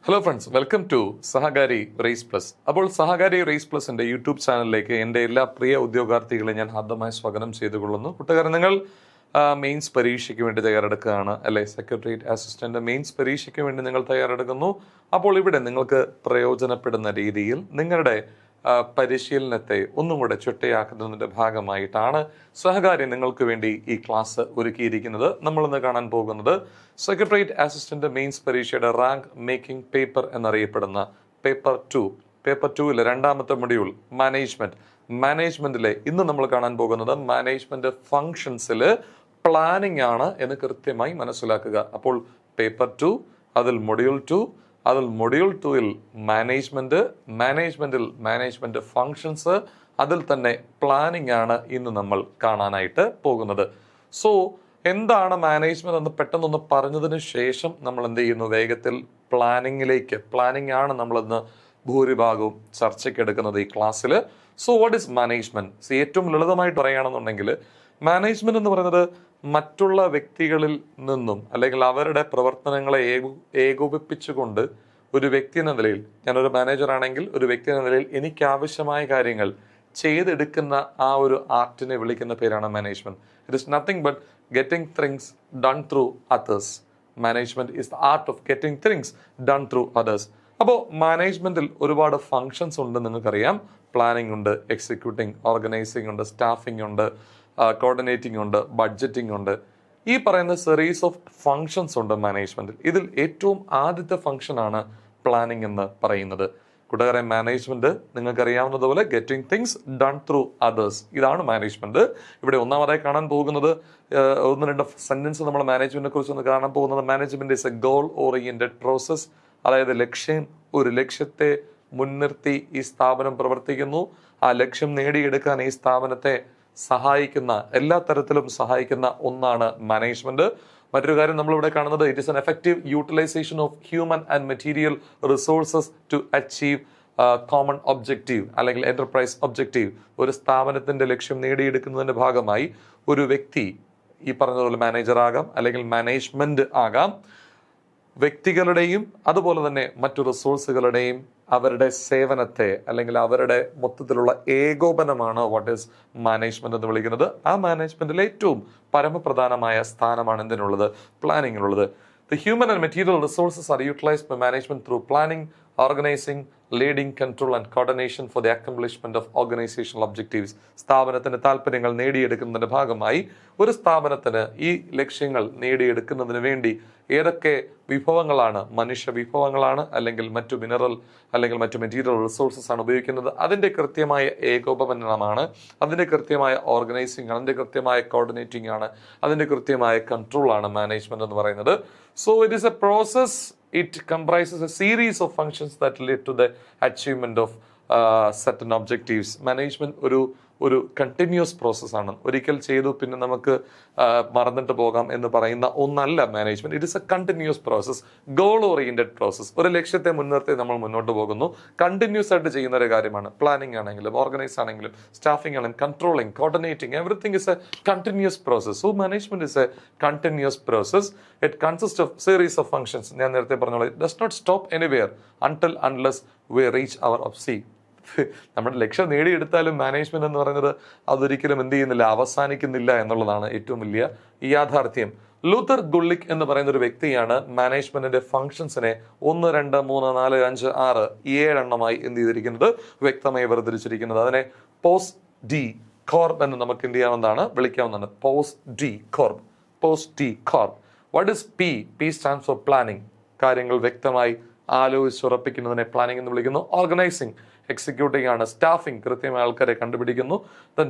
Hello friends, welcome to Sahakari race plus. അപ്പോൾ Sahakari raise പ്ലസിന്റെ YouTube ചാനലിലേക്ക് എൻ്റെ എല്ലാ പ്രിയ ഉദ്യോഗാർത്ഥികളെ ഞാൻ ഹാർദമായി സ്വാഗതം ചെയ്തുകൊള്ളുന്നു. കൂട്ടുകാരൻ, നിങ്ങൾ മെയിൻസ് പരീക്ഷയ്ക്ക് വേണ്ടി തയ്യാറെടുക്കുകയാണ് അല്ലെ? സെക്രട്ടേറിയറ്റ് അസിസ്റ്റന്റ് മെയിൻസ് പരീക്ഷയ്ക്ക് വേണ്ടി നിങ്ങൾ തയ്യാറെടുക്കുന്നു. അപ്പോൾ ഇവിടെ നിങ്ങൾക്ക് പ്രയോജനപ്പെടുന്ന രീതിയിൽ നിങ്ങളുടെ പരിശീലനത്തെ ഒന്നും കൂടെ ചുട്ടയാക്കുന്നതിൻ്റെ ഭാഗമായിട്ടാണ് സഹകാരി നിങ്ങൾക്ക് വേണ്ടി ഈ ക്ലാസ് ഒരുക്കിയിരിക്കുന്നത്. നമ്മളിന്ന് കാണാൻ പോകുന്നത് സെക്രട്ടേറിയറ്റ് അസിസ്റ്റന്റ് മെയിൻസ് പരീക്ഷയുടെ റാങ്ക് മേക്കിംഗ് പേപ്പർ എന്നറിയപ്പെടുന്ന പേപ്പർ 2 രണ്ടാമത്തെ മൊഡ്യൂൾ മാനേജ്മെന്റിലെ ഇന്ന് നമ്മൾ കാണാൻ പോകുന്നത് മാനേജ്മെന്റ് ഫങ്ഷൻസിൽ പ്ലാനിംഗ് ആണ് എന്ന് കൃത്യമായി മനസ്സിലാക്കുക. അപ്പോൾ പേപ്പർ 2, അതിൽ മൊഡ്യൂൾ 2, അതിൽ മൊഡ്യൂൾ 2-ൽ മാനേജ്മെന്റിൽ മാനേജ്മെന്റ് ഫങ്ഷൻസ്, അതിൽ തന്നെ പ്ലാനിംഗ് ആണ് ഇന്ന് നമ്മൾ കാണാനായിട്ട് പോകുന്നത്. സോ എന്താണ് മാനേജ്മെന്റ് എന്ന് പെട്ടെന്നൊന്ന് പറഞ്ഞതിന് ശേഷം നമ്മൾ എന്ത് ചെയ്യുന്നു, വേഗത്തിൽ പ്ലാനിംഗ് ആണ് നമ്മളിന്ന് ഭൂരിഭാഗവും ചർച്ചയ്ക്ക് എടുക്കുന്നത് ഈ ക്ലാസ്സിൽ. So what is management? ഏറ്റവും ലളിതമായിട്ട് പറയുകയാണെന്നുണ്ടെങ്കിൽ മാനേജ്മെന്റ് എന്ന് പറയുന്നത് മറ്റുള്ള വ്യക്തികളിൽ നിന്നും അല്ലെങ്കിൽ അവരുടെ പ്രവർത്തനങ്ങളെ ഏകോപിപ്പിച്ചുകൊണ്ട് ഒരു വ്യക്തി എന്ന നിലയിൽ, ഞാനൊരു മാനേജർ ആണെങ്കിൽ ഒരു വ്യക്തി എന്ന നിലയിൽ എനിക്ക് ആവശ്യമായ കാര്യങ്ങൾ ചെയ്തെടുക്കുന്ന ആ ഒരു ആർട്ടിനെ വിളിക്കുന്ന പേരാണ് management. It is nothing but getting things done through others. Management is the art of getting things done through others. അപ്പോൾ മാനേജ്മെന്റിൽ ഒരുപാട് ഫങ്ഷൻസ് ഉണ്ട്. നിങ്ങൾക്കറിയാം, പ്ലാനിംഗ് ഉണ്ട്, എക്സിക്യൂട്ടിംഗ്, ഓർഗനൈസിംഗ് ഉണ്ട്, സ്റ്റാഫിംഗ് ഉണ്ട്, കോർഡിനേറ്റിംഗ് ഉണ്ട്, ബഡ്ജറ്റിംഗ് ഉണ്ട്. ഈ പറയുന്ന സീരീസ് ഓഫ് ഫങ്ഷൻസ് ഉണ്ട് മാനേജ്മെന്റിൽ. ഇതിൽ ഏറ്റവും ആദ്യത്തെ ഫങ്ഷനാണ് പ്ലാനിംഗ് എന്ന് പറയുന്നത്. കൂട്ടുകാരെ, മാനേജ്മെന്റ് നിങ്ങൾക്കറിയാവുന്നതുപോലെ getting things done through others, ഇതാണ് മാനേജ്മെന്റ്. ഇവിടെ ഒന്നാമതായി കാണാൻ പോകുന്നത് 1-2 സെന്റൻസ് നമ്മൾ മാനേജ്മെന്റിനെ കുറിച്ച് ഒന്ന് കാണാൻ പോകുന്നത്. Management is A goal oriented process. അതായത് ഒരു ലക്ഷ്യത്തെ മുൻനിർത്തി ഈ സ്ഥാപനം പ്രവർത്തിക്കുന്നു. ആ ലക്ഷ്യം നേടിയെടുക്കാൻ ഈ സ്ഥാപനത്തെ സഹായിക്കുന്ന, എല്ലാ തരത്തിലും സഹായിക്കുന്ന ഒന്നാണ് മാനേജ്മെന്റ്. മറ്റൊരു കാര്യം നമ്മളിവിടെ കാണുന്നത്, it is an effective utilization of human and material resources to achieve common objective അല്ലെങ്കിൽ എന്റർപ്രൈസ് ഒബ്ജക്റ്റീവ്. ഒരു സ്ഥാപനത്തിന്റെ ലക്ഷ്യം നേടിയെടുക്കുന്നതിന്റെ ഭാഗമായി ഒരു വ്യക്തി ഈ പറഞ്ഞതുപോലെ മാനേജർ ആകാം അല്ലെങ്കിൽ മാനേജ്മെന്റ് ആകാം. വ്യക്തികളുടെയും അതുപോലെ തന്നെ മറ്റു റിസോഴ്സുകളുടെയും അവരുടെ സേവനത്തെ അല്ലെങ്കിൽ അവരുടെ മൊത്തത്തിലുള്ള ഏകോപനമാണ് വാട്ട് ഈസ് മാനേജ്മെന്റ് എന്ന് വിളിക്കുന്നത്. ആ മാനേജ്മെന്റിൽ ഏറ്റവും പരമപ്രധാനമായ സ്ഥാനമാണ് എന്തിനുള്ളത്? പ്ലാനിങ്ങിനുള്ളത്. The human and material resources are utilized by management through planning, organizing, leading, control and coordination for the accomplishment of organizational objectives. സ്ഥാപനത്തിന്റെ താല്പര്യങ്ങൾ നേടിയെടുക്കുന്നതിന്റെ ഭാഗമായി ഒരു സ്ഥാപനത്തിന് ഈ ലക്ഷ്യങ്ങൾ നേടിയെടുക്കുന്നതിന് വേണ്ടി ഏതൊക്കെ വിഭവങ്ങളാണ്, മനുഷ്യ വിഭവങ്ങളാണ് അല്ലെങ്കിൽ മറ്റു മിനറൽ അല്ലെങ്കിൽ മറ്റു മെറ്റീരിയൽ റിസോഴ്സസ് ആണ് ഉപയോഗിക്കുന്നത്, അതിന്റെ കൃത്യമായ ഏകോപനമാണ്, അതിന്റെ കൃത്യമായ ഓർഗനൈസിംഗ് ആണ്, അതിന്റെ കൃത്യമായ കോർഡിനേറ്റിംഗ് ആണ്, അതിന്റെ കൃത്യമായ കൺട്രോൾ ആണ് മാനേജ്മെന്റ് എന്ന് പറയുന്നത്. So it is a process. It comprises a series of functions that lead to the achievement of certain objectives. Management ഒരു കണ്ടിന്യൂസ് പ്രോസസ്സാണ്. ഒരിക്കൽ ചെയ്തു പിന്നെ നമുക്ക് മറന്നിട്ട് പോകാം എന്ന് പറയുന്ന ഒന്നല്ല management. It is a continuous process, goal oriented process. ഒരു ലക്ഷ്യത്തെ മുൻനിർത്തി നമ്മൾ മുന്നോട്ട് പോകുന്നു. കണ്ടിന്യൂസ് ആയിട്ട് ചെയ്യുന്ന ഒരു കാര്യമാണ്. പ്ലാനിംഗ് ആണെങ്കിലും ഓർഗനൈസ് ആണെങ്കിലും സ്റ്റാഫിംഗ് ആണെങ്കിലും controlling, coordinating, everything is a continuous process. So management is a continuous process. It consist of series of functions. ഞാൻ നേരത്തെ പറഞ്ഞോളൂ, it does not stop anywhere unless we reach our objective. നമ്മുടെ ലക്ഷ്യം നേടിയെടുത്താലും management എന്ന് പറയുന്നത് അതൊരിക്കലും എന്ത് ചെയ്യുന്നില്ല, അവസാനിക്കുന്നില്ല എന്നുള്ളതാണ് ഏറ്റവും വലിയ യാഥാർത്ഥ്യം. ലൂതർ ഗുള്ളിക് എന്ന് പറയുന്ന ഒരു വ്യക്തിയാണ് മാനേജ്മെന്റിന്റെ ഫങ്ഷൻസിനെ 1, 2, 3, 4, 5, 6, 7 എന്ത് ചെയ്തിരിക്കുന്നത്, വ്യക്തമായി വേർതിരിച്ചിരിക്കുന്നത്. അതിനെ പോസ്റ്റ് ഡി കോർബ് എന്ന് നമുക്ക് എന്ത് ചെയ്യാവുന്നതാണ്, വിളിക്കാവുന്നതാണ്. POSDCORB. What is P? P stands for planning. കാര്യങ്ങൾ വ്യക്തമായി ആലോചിച്ചുറപ്പിക്കുന്നതിനെ പ്ലാനിംഗ് എന്ന് വിളിക്കുന്നു. ഓർഗനൈസിംഗ്, എക്സിക്യൂട്ടിംഗ് ആണ്. സ്റ്റാഫിംഗ്, കൃത്യമായ ആൾക്കാരെ കണ്ടുപിടിക്കുന്നു.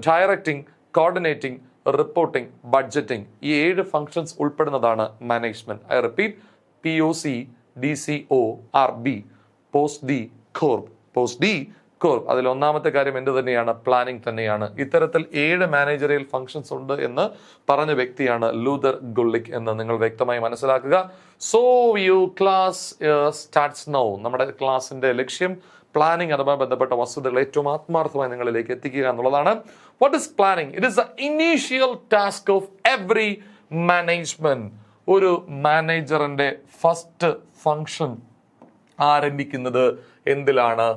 ഡയറക്റ്റിംഗ്, കോർഡിനേറ്റിംഗ്, റിപ്പോർട്ടിംഗ്, ബഡ്ജറ്റിംഗ്, ഈ 7 ഫങ്ഷൻസ് ഉൾപ്പെടുന്നതാണ് management. I repeat, POSTDCORB, POSDCORB. അതിൽ ഒന്നാമത്തെ കാര്യം എന്ത് തന്നെയാണ്? പ്ലാനിംഗ് തന്നെയാണ്. ഇത്തരത്തിൽ 7 മാനേജറിയൽ ഫങ്ഷൻസ് ഉണ്ട് എന്ന് പറഞ്ഞ വ്യക്തിയാണ് ലൂതർ ഗുള്ളിക് എന്ന് നിങ്ങൾ വ്യക്തമായി മനസ്സിലാക്കുക. So class starts now. നമ്മുടെ ക്ലാസിന്റെ ലക്ഷ്യം പ്ലാനിംഗ് അതുമായി ബന്ധപ്പെട്ട വസ്തുതകൾ ഏറ്റവും ആത്മാർത്ഥമായി നിങ്ങളിലേക്ക് എത്തിക്കുക എന്നുള്ളതാണ്. What is planning? It is the initial task of every management. ഒരു മാനേജറിന്റെ ഫസ്റ്റ് ഫങ്ഷൻ ആരംഭിക്കുന്നത് എന്തിലാണ്?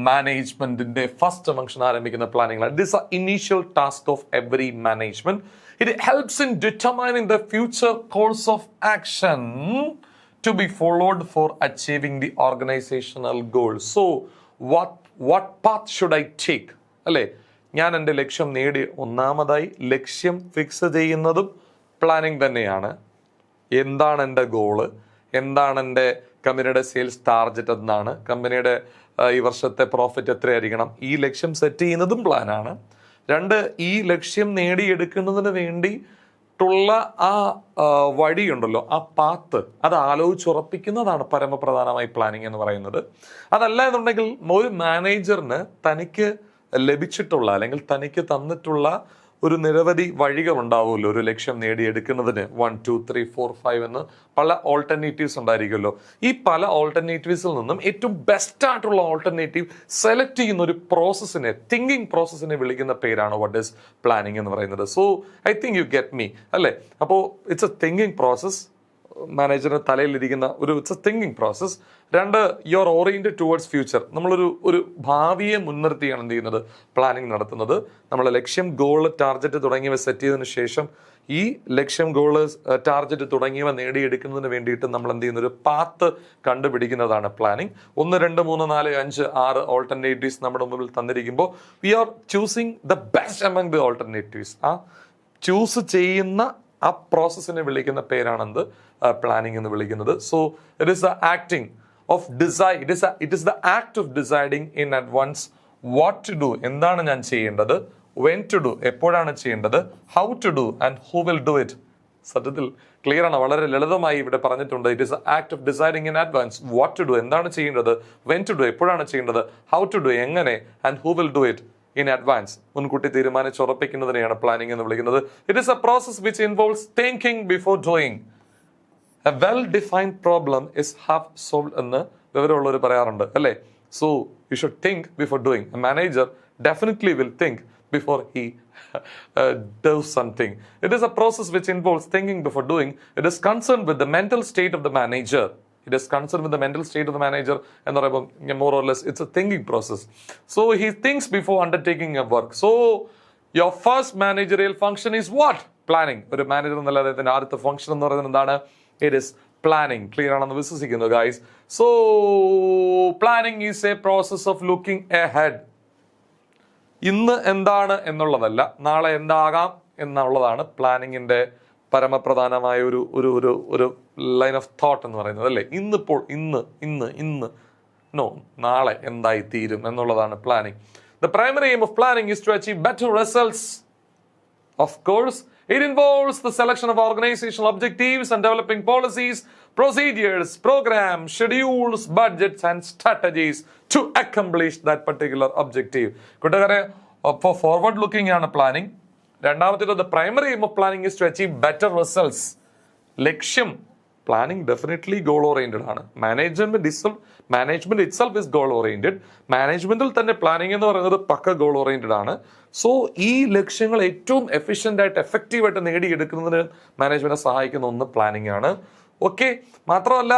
മാനേജ്മെന്റിന്റെ ഫസ്റ്റ് ഫംഗ്ഷൻ ആരംഭിക്കുന്ന planning. This are initial task of every management. It helps in determining the future course of action to be followed for achieving the organizational goals. So what path should I take? അല്ലേ, ഞാൻ എൻ്റെ ലക്ഷ്യം നേടി ഒന്നാമതായി ലക്ഷ്യം fix ചെയ്യുന്നതും planning തന്നെയാണ്. എന്താണ് എൻ്റെ ഗോള്, എന്താണ് എൻ്റെ കമ്പനിയുടെ സെയിൽസ് ടാർഗറ്റ്, എന്നാണ് കമ്പനിയുടെ ഈ വർഷത്തെ പ്രോഫിറ്റ് എത്രയായിരിക്കണം, ഈ ലക്ഷ്യം സെറ്റ് ചെയ്യുന്നതും പ്ലാനാണ്. രണ്ട്, ഈ ലക്ഷ്യം നേടിയെടുക്കുന്നതിന് വേണ്ടി ുള്ള ആ വഴിയുണ്ടല്ലോ, ആ പാത്ത്, അത് ആലോചിച്ചുറപ്പിക്കുന്നതാണ് പരമപ്രധാനമായി പ്ലാനിങ് എന്ന് പറയുന്നത്. അതല്ല എന്നുണ്ടെങ്കിൽ ഒരു മാനേജറിന് തനിക്ക് ലഭിച്ചിട്ടുള്ള അല്ലെങ്കിൽ തനിക്ക് തന്നിട്ടുള്ള ഒരു നിരവധി വഴികൾ ഉണ്ടാവുമല്ലോ ഒരു ലക്ഷ്യം നേടിയെടുക്കുന്നതിന്. 1 2 3 4 5 എന്ന് പല ഓൾട്ടർനേറ്റീവ്സ് ഉണ്ടായിരിക്കുമല്ലോ. ഈ പല ഓൾട്ടർനേറ്റീവ്സിൽ നിന്നും ഏറ്റവും ബെസ്റ്റ് ആയിട്ടുള്ള ഓൾട്ടർനേറ്റീവ് സെലക്ട് ചെയ്യുന്ന ഒരു പ്രോസസ്സിനെ, തിങ്കിങ് പ്രോസസ്സിനെ വിളിക്കുന്ന പേരാണ് വാട്ട് ഈസ് പ്ലാനിങ് എന്ന് പറയുന്നത്. So I think you get me അല്ലേ. അപ്പോൾ ഇറ്റ്സ് എ തിങ്കിങ് പ്രോസസ്. മാനേജറിന് തലയിലിരിക്കുന്ന ഇറ്റ്സ് എ തിങ്കിങ് പ്രോസസ്. രണ്ട്, you are oriented towards future. നമ്മളൊരു ഭാവിയെ മുൻനിർത്തിയാണ് എന്ത് ചെയ്യുന്നത്, പ്ലാനിങ് നടത്തുന്നത്. നമ്മളെ ലക്ഷ്യം, ഗോള്, ടാർഗറ്റ് തുടങ്ങിയവ സെറ്റ് ചെയ്തതിനു ശേഷം ഈ ലക്ഷ്യം, ഗോള്, ടാർഗറ്റ് തുടങ്ങിയവ നേടിയെടുക്കുന്നതിന് വേണ്ടിയിട്ട് നമ്മൾ എന്ത് ചെയ്യുന്ന ഒരു പാത്ത് കണ്ടുപിടിക്കുന്നതാണ് പ്ലാനിങ്. 1 2 3 4 5 6 ഓൾട്ടർനേറ്റീവ്സ് നമ്മുടെ മുമ്പിൽ തന്നിരിക്കുമ്പോൾ we are choosing the best among the alternatives. ആ ചൂസ് ചെയ്യുന്ന ആ പ്രോസസ്സിനെ വിളിക്കുന്ന പേരാണെന്ത്, പ്ലാനിങ് എന്ന് വിളിക്കുന്നത്. So it is the acting of decide, it is the act of deciding in advance what to do, എന്താണ് ഞാൻ ചെയ്യേണ്ടത്, വെൻ ടു ഡു, എപ്പോഴാണ് ചെയ്യേണ്ടത്, how to do and who will do it. സത്യത്തിൽ ക്ലിയർ ആണ്, വളരെ ലളിതമായി ഇവിടെ പറഞ്ഞിട്ടുണ്ട്. It is the act of deciding in advance what to do, എന്താണ് ചെയ്യേണ്ടത്, വെൻ ടു ഡു, എപ്പോഴാണ് ചെയ്യേണ്ടത്, ഹൗ ടു ഡു, എങ്ങനെ, and who will do it in advance. മുൻകൂട്ടി തീരുമാനിച്ചുറപ്പിക്കുന്നതിനെയാണ് പ്ലാനിംഗ് എന്ന് വിളിക്കുന്നത്. It is a process which involves thinking before doing. A well defined problem is half solved എന്ന് വിവരമുള്ളവർ പറയാറുണ്ട് അല്ലേ. So you should think before doing. A manager definitely will think before he does something. It is a process which involves thinking before doing. It is concerned with the mental state of the manager. It is concerned with the mental state of the manager and more or less it's a thinking process. So he thinks before undertaking a work. So your first managerial function is what? Planning. ഒരു manager എന്നല്ല അദ്ദേഹത്തിന്റെ ആദ്യത്തെ function എന്ന് പറയുന്നത് എന്താണ്? It is planning. Clear ആണെന്ന് വിശ്വസിക്കുന്നു guys. So planning is a process of looking ahead. ഇന്ന് എന്താണ് എന്നുള്ളതല്ല, നാളെ എന്താകാം എന്നുള്ളതാണ് പ്ലാനിങ്ങിന്റെ പരമപ്രധാനമായ ഒരു ലൈൻ ഓഫ് തോട്ട് എന്ന് പറയുന്നത് അല്ലേ. ഇന്നിപ്പോൾ ഇന്ന് നോ, നാളെ എന്തായി തീരും എന്നുള്ളതാണ് planning. The primary aim of planning is to achieve better results. Of course, it involves the selection of organizational objectives and developing policies, procedures, programs, schedules, budgets and strategies to accomplish that particular objective. കൂട്ടുകാരെ, for forward looking ആണ് planning. രണ്ടാമത്തേത്, the primary aim of planning is to achieve better results. ലക്ഷ്യം, planning definitely goal oriented ആണ്. Management itself is goal oriented. മാനേജ്മെന്റിൽ തന്നെ planning എന്ന് പറയുന്നത് പക്ക goal oriented ആണ്. സോ ഈ ലക്ഷ്യങ്ങൾ ഏറ്റവും എഫിഷ്യന്റ് ആയിട്ട് എഫക്റ്റീവായിട്ട് നേടിയെടുക്കുന്നതിന് മാനേജ്മെന്റിനെ സഹായിക്കുന്ന ഒന്ന് പ്ലാനിങ് ആണ്. ഓക്കെ, മാത്രമല്ല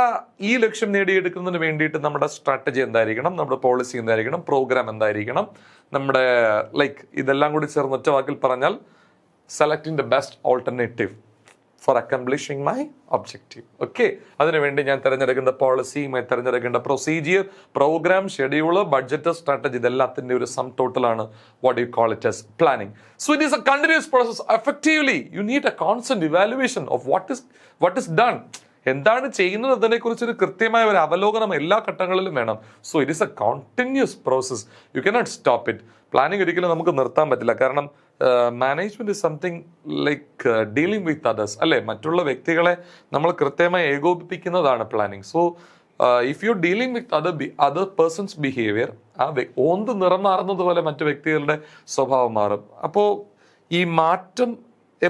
ഈ ലക്ഷ്യം നേടിയെടുക്കുന്നതിന് വേണ്ടിയിട്ട് നമ്മുടെ സ്ട്രാറ്റജി എന്തായിരിക്കണം, നമ്മുടെ പോളിസി എന്തായിരിക്കണം, പ്രോഗ്രാം എന്തായിരിക്കണം, നമ്മുടെ ഇതെല്ലാം കൂടി ചേർന്ന് ഒറ്റ വാക്കിൽ പറഞ്ഞാൽ selecting the best alternative for accomplishing my objective. Okay, അതിനുവേണ്ടി ഞാൻ തിരഞ്ഞെടുക്കേണ്ട പോളിസി, തിരഞ്ഞെടുക്കേണ്ട procedure, program, schedule, budget, strategy, ഇതെല്ലാത്തിന്റെ ഒരു സം ടോട്ടലാണ് what you call it as planning. So it is a continuous process. Effectively you need a constant evaluation of what is done. എന്താണ് ചെയ്യുന്നത് എന്നതിനെ കുറിച്ചൊരു കൃത്യമായ ഒരു അവലോകനം എല്ലാ ഘട്ടങ്ങളിലും വേണം. So it is a continuous process. You cannot stop it. Planning ഒരിക്കലും നമുക്ക് നിർത്താൻ പറ്റില്ല. കാരണം management is something like dealing with others അല്ലേ. മറ്റുള്ള വ്യക്തികളെ നമ്മൾ കൃത്യമായി ഏകോപിപ്പിക്കുന്നതാണ് planning. So if you dealing with other persons behaviour, ആ ഓന്ത് നിറം മാറുന്നത് പോലെ മറ്റു വ്യക്തികളുടെ സ്വഭാവം മാറും. അപ്പോൾ ഈ മാറ്റം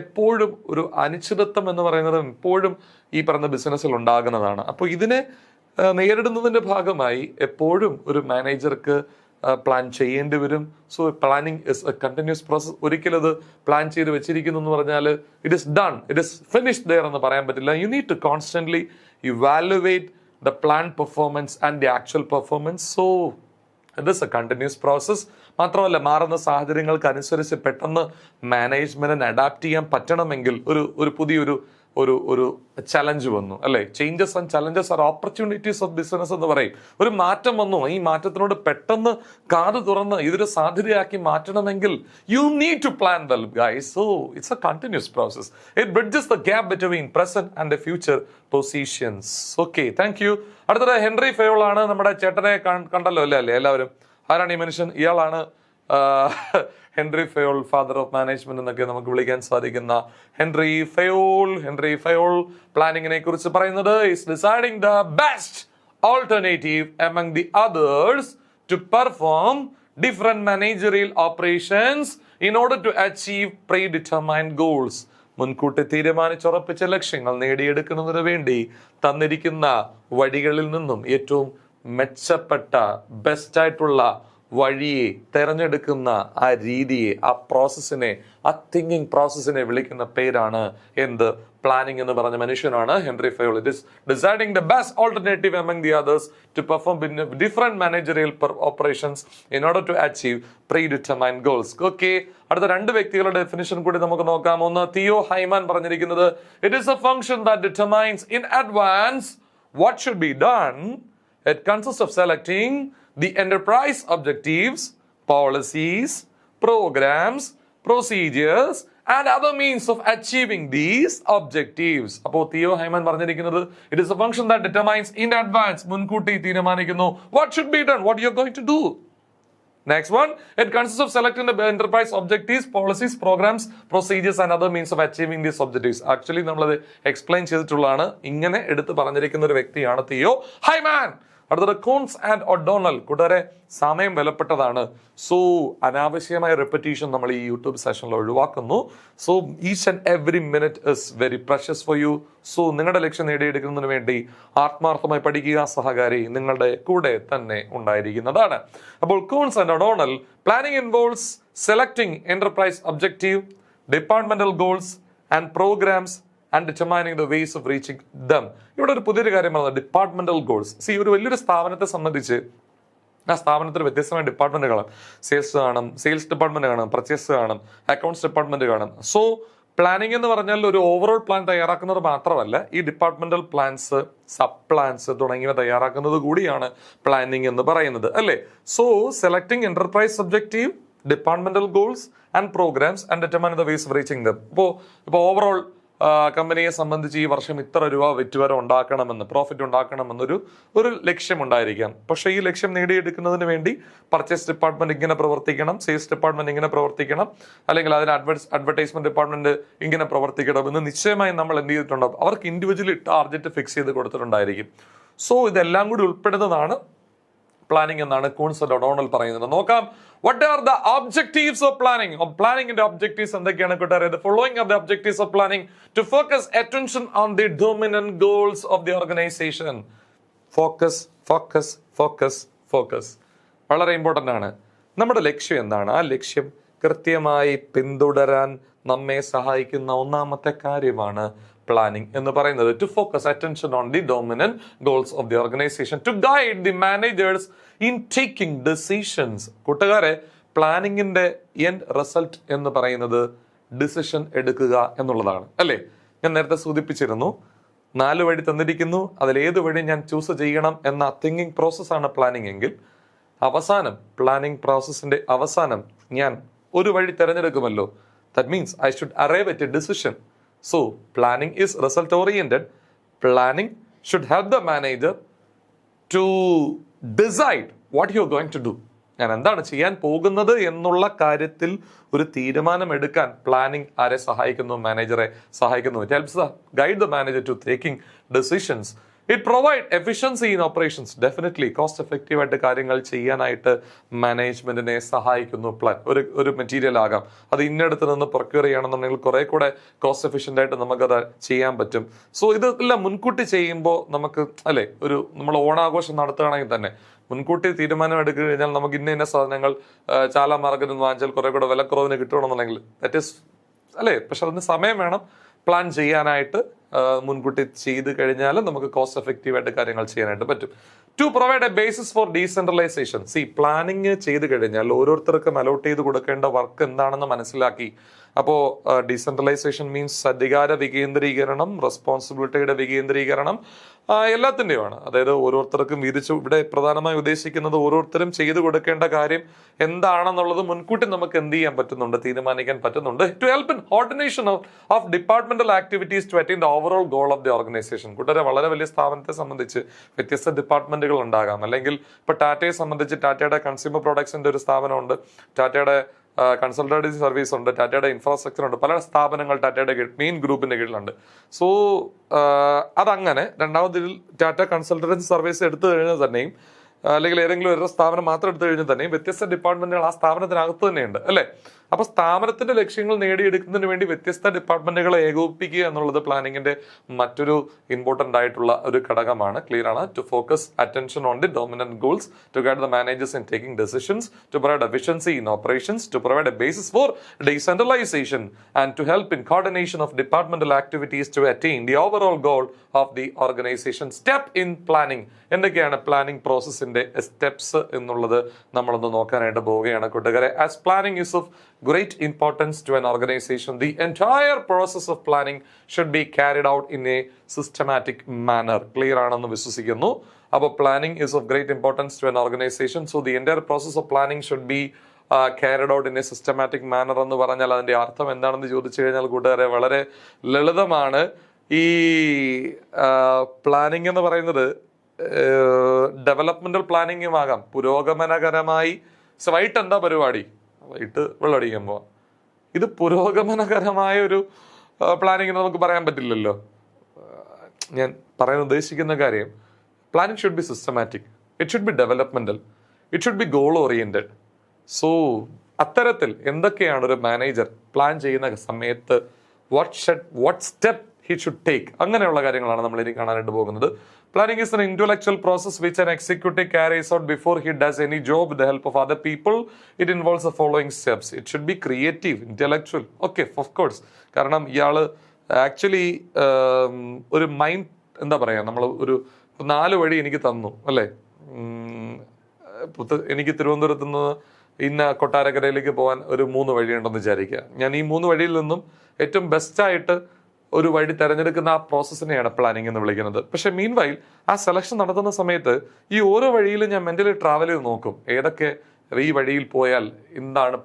എപ്പോഴും ഒരു അനിശ്ചിതത്വം എന്ന് പറയുന്നത് എപ്പോഴും ഈ പറഞ്ഞ ബിസിനസ്സിൽ ഉണ്ടാകുന്നതാണ്. അപ്പോൾ ഇതിനെ നേരിടുന്നതിന്റെ ഭാഗമായി എപ്പോഴും ഒരു മാനേജർക്ക് പ്ലാൻ ചെയ്യേണ്ടി വരും. So planning is a continuous process. ഒരിക്കലും അത് പ്ലാൻ ചെയ്ത് വെച്ചിരിക്കുന്നു എന്ന് പറഞ്ഞാൽ it is done, it is finished there എന്ന് പറയാൻ പറ്റില്ല. You need to constantly evaluate the planned performance and the actual performance. So it is a continuous process. മാത്രമല്ല, മാറുന്ന സാഹചര്യങ്ങൾക്ക് അനുസരിച്ച് പെട്ടെന്ന് മാനേജ്മെന്റിന് അഡാപ്റ്റ് ചെയ്യാൻ പറ്റണമെങ്കിൽ ഒരു പുതിയൊരു ഒരു ചലഞ്ച് വന്നു, അല്ലെ? Changes and challenges are opportunities of business എന്ന് പറയും. ഒരു മാറ്റം വന്നു, ഈ മാറ്റത്തിനോട് പെട്ടെന്ന് കാത് തുറന്ന് ഇതൊരു സാധ്യതയാക്കി മാറ്റണമെങ്കിൽ you need to plan well guys. So it's a continuous process. It bridges the gap between present and the future positions. Okay, thank you. അടുത്തത് ഹെൻറി ഫയോൾ ആണ്. നമ്മുടെ ചേട്ടനെ കണ്ടല്ലോ അല്ലേ എല്ലാവരും? ആരാണ് ഈ മനുഷ്യൻ? ഇയാളാണ് Henri Fayol, father of management എന്നൊക്കെ നമുക്ക് വിളിക്കാൻ സാധിക്കുന്ന ഹെൻറി ഫയോൾ. ഹെൻറി ഫയോൾ പ്ലാനിങ്ങിനെ കുറിച്ച് പറയുന്നത് is deciding the best alternative among the others to perform different managerial operations in order to achieve predetermined goals. മുൻകൂട്ടി തീരുമാനിച്ചുറപ്പിച്ച ലക്ഷ്യങ്ങൾ നേടിയെടുക്കുന്നതിന് വേണ്ടി തന്നിരിക്കുന്ന വഴികളിൽ നിന്നും ഏറ്റവും മെച്ചപ്പെട്ട ബെസ്റ്റായിട്ടുള്ള വഴിയെ തെരഞ്ഞെടുക്കുന്ന ആ രീതിയെ, ആ പ്രോസസ്സിനെ, ആ തിങ്കിങ് പ്രോസസ്സിനെ വിളിക്കുന്ന പേരാണ് എന്ത്? പ്ലാനിങ് എന്ന് പറഞ്ഞ മനുഷ്യനാണ് Henry Fayol. It is deciding the best alternative among the others to perform different managerial operations in order to achieve predetermined goals. Okay, അടുത്ത രണ്ട് വ്യക്തികളുടെ ഡെഫിനിഷൻ കൂടി നമുക്ക് നോക്കാം. ഒന്ന്, തിയോ ഹൈമാൻ പറഞ്ഞിരിക്കുന്നത് it is a function that determines in advance what should be done. It consists of selecting the enterprise objectives, policies, programs, procedures and other means of achieving these objectives. അപ്പോൾ Theo hymen പറഞ്ഞിരിക്കുന്നത് it is a function that determines in advance, മുൻകൂട്ടി തീരുമാനിക്കുന്നു what should be done, what you are going to do. Next one, it consists of selecting the enterprise objectives, policies, programs, procedures and other means of achieving these objectives. Actually നമ്മളത് explain ചെയ്തിട്ടുള്ളതാണ്. ഇങ്ങനെ എടുത്ത് പറഞ്ഞിരിക്കുന്ന ഒരു വ്യക്തിയാണ് Theo Haimann. അടുത്തത് Coons and ഒഡോണൽ. കൂട്ടുകാരെ, സമയം വിലപ്പെട്ടതാണ്. സോ അനാവശ്യമായ റെപ്പറ്റീഷൻ നമ്മൾ ഈ യൂട്യൂബ് സെഷനിൽ ഒഴിവാക്കുന്നു. So each and every minute is very precious for you. So നിങ്ങളുടെ ലക്ഷ്യം നേടിയെടുക്കുന്നതിന് വേണ്ടി ആത്മാർത്ഥമായി പഠിക്കുക. സഹകാരി നിങ്ങളുടെ കൂടെ തന്നെ ഉണ്ടായിരിക്കുന്നതാണ്. അപ്പോൾ Koontz and O'Donnell, planning involves selecting enterprise objective, departmental goals and programs and determining the ways of reaching them. ഇവിടെ ഒരു പുതിയൊരു കാര്യമാണ് ഡിപ്പാർട്ട്മെന്റൽ ഗോൾസ്. ഒരു വലിയൊരു സ്ഥാപനത്തെ സംബന്ധിച്ച് ആ സ്ഥാപനത്തിൽ വ്യത്യസ്തമായ ഡിപ്പാർട്ട്മെന്റ് കാണാം. സെയിൽസ് കാണും, സെയിൽസ് ഡിപ്പാർട്ട്മെന്റ് കാണും, പർച്ചേസ് കാണും, അക്കൗണ്ട്സ് ഡിപ്പാർട്ട്മെന്റ് കാണും. സോ പ്ലാനിംഗ് എന്ന് പറഞ്ഞാൽ ഒരു ഓവറോൾ പ്ലാൻ തയ്യാറാക്കുന്നത് മാത്രമല്ല, ഈ ഡിപ്പാർട്ട്മെന്റൽ പ്ലാൻസ്, സബ് പ്ലാൻസ് തുടങ്ങിയവ തയ്യാറാക്കുന്നത് കൂടിയാണ് പ്ലാനിംഗ് എന്ന് പറയുന്നത്, അല്ലേ? So selecting enterprise objective, departmental goals and programmes and determine the ways of reaching them. ഇപ്പോൾ ഓവറോൾ കമ്പനിയെ സംബന്ധിച്ച് ഈ വർഷം ഇത്ര രൂപ വിറ്റുവരം ഉണ്ടാക്കണമെന്ന്, പ്രോഫിറ്റ് ഉണ്ടാക്കണമെന്നൊരു ലക്ഷ്യമുണ്ടായിരിക്കാം. പക്ഷേ ഈ ലക്ഷ്യം നേടിയെടുക്കുന്നതിന് വേണ്ടി പർച്ചേസ് ഡിപ്പാർട്ട്മെന്റ് ഇങ്ങനെ പ്രവർത്തിക്കണം, സെയിൽസ് ഡിപ്പാർട്ട്മെന്റ് ഇങ്ങനെ പ്രവർത്തിക്കണം, അല്ലെങ്കിൽ അതിന് അഡ്വർടൈസ്മെന്റ് ഡിപ്പാർട്ട്മെന്റ് ഇങ്ങനെ പ്രവർത്തിക്കണം എന്ന് നിശ്ചയമായി നമ്മൾ എന്ത് ചെയ്തിട്ടുണ്ടാവും? അവർക്ക് ഇൻഡിവിജ്വലി ടാർഗറ്റ് ഫിക്സ് ചെയ്ത് കൊടുത്തിട്ടുണ്ടായിരിക്കും. സോ ഇതെല്ലാം കൂടി ഉൾപ്പെടുന്നതാണ് പ്ലാനിംഗ് എന്നാണ് കൂൺസ് ആൻഡ് ഒഡോണൽ പറയുന്നത്. നോക്കാം, what are the objectives of planning? Planning ന്റെ objectives എന്തൊക്കെയാണ് കൂട്ടുകാരെ? The following are the objectives of planning: to focus attention on the dominant goals of the organization. Focus, focus, focus, focus. വളരെ important ആണ്. നമ്മുടെ ലക്ഷ്യം എന്താണ്? ആ ലക്ഷ്യം കൃത്യമായി പിന്തുടരാൻ നമ്മെ സഹായിക്കുന്ന ഒന്നാമത്തെ കാര്യമാണ് പ്ലാനിംഗ് എന്ന് പറയുന്നത്. To focus attention on the dominant goals of the organisation, to guide the managers in taking decisions. കൂട്ടുകാരെ, പ്ലാനിങ്ങിന്റെ എൻഡ് റിസൾട്ട് എന്ന് പറയുന്നത് ഡിസിഷൻ എടുക്കുക എന്നുള്ളതാണ്, അല്ലേ? ഞാൻ നേരത്തെ സൂചിപ്പിച്ചിരുന്നു, 4 വഴി തന്നിരിക്കുന്നു, അതിലേത് വഴി ഞാൻ ചൂസ് ചെയ്യണം എന്ന തിങ്കിങ് പ്രോസസ്സാണ് പ്ലാനിങ് എങ്കിൽ അവസാനം, പ്ലാനിങ് പ്രോസസ്സിന്റെ അവസാനം ഞാൻ ഒരു വഴി തിരഞ്ഞെടുക്കുമല്ലോ. That means I should arrive at a decision. So planning is result oriented. Planning should help the manager to decide what you are going to do. ഞാൻ എന്താണ് ചെയ്യാൻ പോകുന്നത് എന്നുള്ള കാര്യത്തിൽ ഒരു തീരുമാനം എടുക്കാൻ പ്ലാനിംഗ് ആരെ സഹായിക്കുന്നു? മാനേജറെ സഹായിക്കുന്നു. It helps guide the manager to taking decisions. It provide efficiency in operations. Definitely cost effective ആയിട്ട് കാര്യങ്ങൾ ചെയ്യാനായിട്ട് മാനേജ്മെന്റിനെ സഹായിക്കുന്നു പ്ലാൻ. ഒരു മെറ്റീരിയൽ ആകാം, അത് ഇന്നടത്ത് നിന്ന് പ്രൊക്യൂർ ചെയ്യണമെന്നുണ്ടെങ്കിൽ കുറെ കൂടെ കോസ്റ്റ് എഫിഷ്യന്റ് ആയിട്ട് നമുക്കത് ചെയ്യാൻ പറ്റും. സോ ഇതെല്ലാം മുൻകൂട്ടി ചെയ്യുമ്പോൾ നമുക്ക്, അല്ലെ, നമ്മൾ ഓണാഘോഷം നടത്തുകയാണെങ്കിൽ തന്നെ മുൻകൂട്ടി തീരുമാനം എടുക്കുക കഴിഞ്ഞാൽ നമുക്ക് ഇന്ന സാധനങ്ങൾ ചാല മാർക്കറ്റിൽ നിന്ന് വാങ്ങിച്ചാൽ കുറെ കൂടെ വിലക്കുറവിന് കിട്ടണമെന്നുണ്ടെങ്കിൽ ദാറ്റ് ഈസ്, അല്ലേ? പക്ഷെ അതിന് സമയം വേണം, പ്ലാൻ ചെയ്യാനായിട്ട് മുൻകൂട്ടി ചെയ്ത് കഴിഞ്ഞാൽ നമുക്ക് കോസ്റ്റ് എഫക്റ്റീവായിട്ട് കാര്യങ്ങൾ ചെയ്യാനായിട്ട് പറ്റും. To provide a basis for decentralisation. Planning ചെയ്ത് കഴിഞ്ഞാൽ ഓരോരുത്തർക്കും അലോട്ട് ചെയ്ത് കൊടുക്കേണ്ട വർക്ക് എന്താണെന്ന് മനസ്സിലാക്കി. അപ്പോൾ ഡീസെൻട്രലൈസേഷൻ മീൻസ് അധികാര വികേന്ദ്രീകരണം, റെസ്പോൺസിബിലിറ്റിയുടെ വികേന്ദ്രീകരണം, എല്ലാത്തിൻ്റെയുമാണ്. അതായത് ഓരോരുത്തർക്കും വീതിച്ചു. ഇവിടെ പ്രധാനമായി ഉദ്ദേശിക്കുന്നത് ഓരോരുത്തരും ചെയ്തു കൊടുക്കേണ്ട കാര്യം എന്താണെന്നുള്ളത് മുൻകൂട്ടി നമുക്ക് എന്ത് ചെയ്യാൻ പറ്റുന്നുണ്ട്, തീരുമാനിക്കാൻ പറ്റുന്നുണ്ട്. To help in coordination of departmental activities to attain the overall goal of the organisation. കൂട്ടരെ വളരെ വലിയ സ്ഥാപനത്തെ സംബന്ധിച്ച് വ്യത്യസ്ത ഡിപ്പാർട്ട്മെന്റുകൾ ഉണ്ടാകാം. അല്ലെങ്കിൽ ഇപ്പൊ ടാറ്റയെ സംബന്ധിച്ച് ടാറ്റയുടെ കൺസ്യൂമർ പ്രോഡക്ട്സിന്റെ ഒരു സ്ഥാപനമുണ്ട്, ടാറ്റയുടെ കൺസൾട്ടൻസി സർവീസ് ഉണ്ട്, ടാറ്റയുടെ ഇൻഫ്രാസ്ട്രക്ചർ ഉണ്ട്, പല സ്ഥാപനങ്ങൾ ടാറ്റയുടെ മെയിൻ ഗ്രൂപ്പിന്റെ കീഴിലുണ്ട്. സോ അതങ്ങനെ രണ്ടാമതിൽ ടാറ്റ കൺസൾട്ടൻസി സർവീസ് എടുത്തു കഴിഞ്ഞാൽ തന്നെയും, അല്ലെങ്കിൽ ഏതെങ്കിലും ഒരു സ്ഥാപനം മാത്രം എടുത്തു കഴിഞ്ഞാൽ തന്നെയും വ്യത്യസ്ത ഡിപ്പാർട്ട്മെന്റുകൾ ആ സ്ഥാപനത്തിനകത്ത് തന്നെയുണ്ട് അല്ലേ. അപ്പൊ സ്ഥാപനത്തിന്റെ ലക്ഷ്യങ്ങൾ നേടിയെടുക്കുന്നതിന് വേണ്ടി വ്യത്യസ്ത ഡിപ്പാർട്ട്മെന്റുകളെ ഏകോപിപ്പിക്കുക എന്നുള്ളത് പ്ലാനിങ്ങിന്റെ മറ്റൊരു ഇമ്പോർട്ടന്റ് ആയിട്ടുള്ള ഒരു ഘടകമാണ്. ക്ലിയർ ആണ്. To focus attention on the dominant goals, to guide the managers in taking decisions, to provide efficiency in operations, to provide a basis for decentralisation and to help in coordination of departmental activities to attain the overall goal of the organisation. Step in planning. എന്തൊക്കെയാണ് planning പ്രോസസ്സിന്റെ steps എന്നുള്ളത് നമ്മളൊന്ന് നോക്കാനായിട്ട് പോവുകയാണ് കൂട്ടുകാരെ. As planning is of great importance to an organization, the entire process of planning should be carried out in a systematic manner. Clear ആണെന്ന് വിശ്വസിക്കുന്നു. അപ്പോൾ planning is of great importance to an organization, so the entire process of planning should be carried out in a systematic manner എന്ന് പറഞ്ഞാൽ അതിന്റെ അർത്ഥം എന്താണെന്ന് ചോദിച്ചു കഴിഞ്ഞാൽ കൂട്ടുകാരെ വളരെ ലളിതമാണ്. ഈ പ്ലാനിങ് എന്ന് പറയുന്നത് ഡെവലപ്മെന്റൽ പ്ലാനിങ്ങും ആകാം, പുരോഗമനകരമായി. വൈകിട്ട് എന്താ പരിപാടി, വൈകിട്ട് വെള്ളമടിക്കാൻ പോവാം. ഇത് പുരോഗമനകരമായ ഒരു പ്ലാനിങ് നമുക്ക് പറയാൻ പറ്റില്ലല്ലോ. ഞാൻ പറയാൻ ഉദ്ദേശിക്കുന്ന കാര്യം, planning should be systematic, it should B developmental, it should B goal oriented. So അത്തരത്തിൽ എന്തൊക്കെയാണ് ഒരു മാനേജർ പ്ലാൻ ചെയ്യുന്ന സമയത്ത് what step he should take, അങ്ങനെയുള്ള കാര്യങ്ങളാണ് നമ്മൾ ഇനി കാണാനായിട്ട് പോകുന്നത്. Planning is an intellectual process which an executive carries out before he does any job with the help of other people. It involves the following steps. It should be creative, intellectual. Okay, of course. കാരണം ഇയാള് actually ഒരു mind എന്താ പറയാ, നമ്മൾ ഒരു 4 വഴി എനിക്ക് തന്നു അല്ലേ. എനിക്ക് തിരുവനന്തപുരത്ത് നിന്ന് ഇന്ന കൊട്ടാരക്കരയിലേക്ക് പോകാൻ ഒരു 3 വഴിയുണ്ടെന്ന് വിചാരിക്കുക. ഞാൻ ഈ 3 വഴിയിൽ നിന്നും ഏറ്റവും ബെസ്റ്റായിട്ട് ഒരു വഴി തിരഞ്ഞെടുക്കുന്ന ആ പ്രോസസ്സിനെയാണ് പ്ലാനിങ് എന്ന് വിളിക്കുന്നത്. പക്ഷെ മീൻ വൈൽ ആ സെലക്ഷൻ നടത്തുന്ന സമയത്ത് ഈ ഓരോ വഴിയിലും ഞാൻ മെന്റലി ട്രാവൽ ചെയ്ത് നോക്കും, ഏതൊക്കെ ഈ വഴിയിൽ പോയാൽ എന്താണ്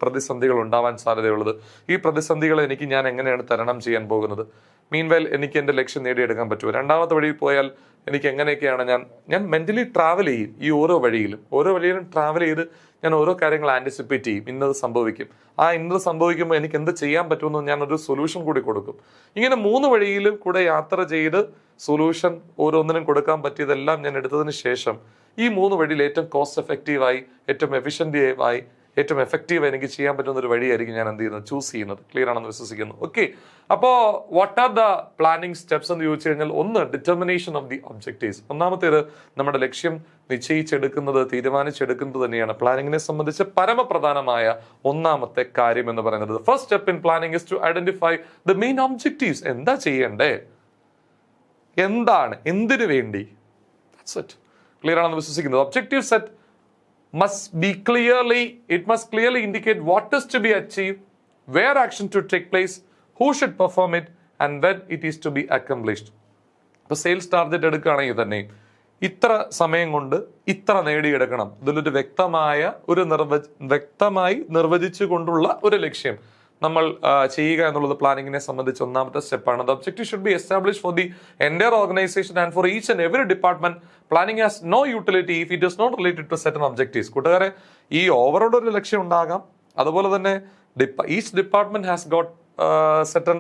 പ്രതിസന്ധികൾ ഉണ്ടാവാൻ സാധ്യതയുള്ളത്, ഈ പ്രതിസന്ധികളെ ഞാൻ എങ്ങനെയാണ് തരണം ചെയ്യാൻ പോകുന്നത്, മീൻ വൈൽ എനിക്ക് എൻ്റെ ലക്ഷ്യം നേടിയെടുക്കാൻ പറ്റുമോ, രണ്ടാമത്തെ വഴിയിൽ പോയാൽ എനിക്ക് എങ്ങനെയൊക്കെയാണ് ഞാൻ മെന്റലി ട്രാവൽ ചെയ്യും. ഈ ഓരോ വഴിയിലും ട്രാവൽ ചെയ്ത് ഞാൻ ഓരോ കാര്യങ്ങൾ ആൻറ്റിസിപ്പേറ്റ് ചെയ്യും. ഇന്നത് സംഭവിക്കും, ഇന്നത് സംഭവിക്കുമ്പോൾ എനിക്ക് എന്ത് ചെയ്യാൻ പറ്റുമെന്ന് ഞാൻ ഒരു സൊല്യൂഷൻ കൂടി കൊടുക്കും. ഇങ്ങനെ 3 വഴിയിലും കൂടെ യാത്ര ചെയ്ത് സൊല്യൂഷൻ ഓരോന്നിനും കൊടുക്കാൻ പറ്റിയതെല്ലാം ഞാൻ എടുത്തതിന് ശേഷം ഈ 3 വഴിയിൽ ഏറ്റവും കോസ്റ്റ് എഫക്റ്റീവായി, ഏറ്റവും എഫിഷ്യൻ്റായി, ഏറ്റവും എഫക്റ്റീവ് എനിക്ക് ചെയ്യാൻ പറ്റുന്ന ഒരു വഴിയായിരിക്കും ഞാൻ എന്ത് ചെയ്യുന്നത്, ചൂസ് ചെയ്യുന്നത്. ക്ലിയർ ആണെന്ന് വിശ്വസിക്കുന്നു. ഓക്കെ, അപ്പോൾ what are the planning steps എന്ന് ചോദിച്ചു കഴിഞ്ഞാൽ, ഒന്ന് ഡിറ്റർമിനേഷൻ ഓഫ് ദി ഒബ്ജക്റ്റീവ്സ്. ഒന്നാമത്തേത് നമ്മുടെ ലക്ഷ്യം നിശ്ചയിച്ചെടുക്കുന്നത്, തീരുമാനിച്ചെടുക്കുന്നത് തന്നെയാണ് പ്ലാനിങ്ങിനെ സംബന്ധിച്ച് പരമപ്രധാനമായ ഒന്നാമത്തെ കാര്യം എന്ന് പറയുന്നത്. First step in planning is to identify the main objectives. എന്താ ചെയ്യണ്ടേ, എന്താണ്, എന്തിനു വേണ്ടി. ക്ലിയർ ആണെന്ന് വിശ്വസിക്കുന്നത്. Objective set must clearly indicate what is to be achieved, where action to take place, who should perform it, and when it is to be accomplished. ഇപ്പോൾ sales target എടുക്കുകയാണെങ്കിൽ തന്നെ ഇത്ര സമയം കൊണ്ട് ഇത്ര നേടിയെടുക്കണം, ഇതിലൊരു വ്യക്തമായി നിർവചിച്ചു കൊണ്ടുള്ള ഒരു ലക്ഷ്യം നമ്മൾ ചെയ്യുക എന്നുള്ളത് പ്ലാനിങ്ങിനെ സംബന്ധിച്ച് ഒന്നാമത്തെ സ്റ്റെപ്പാണ്. The objective should be establish for the entire organisation and for each and every department. Planning has no utility if it is not related to certain objectives. കൂട്ടുകാരെ, ഈ ഓവറോൾ ഒരു ലക്ഷ്യം ഉണ്ടാകാം, അതുപോലെ തന്നെ each department has got certain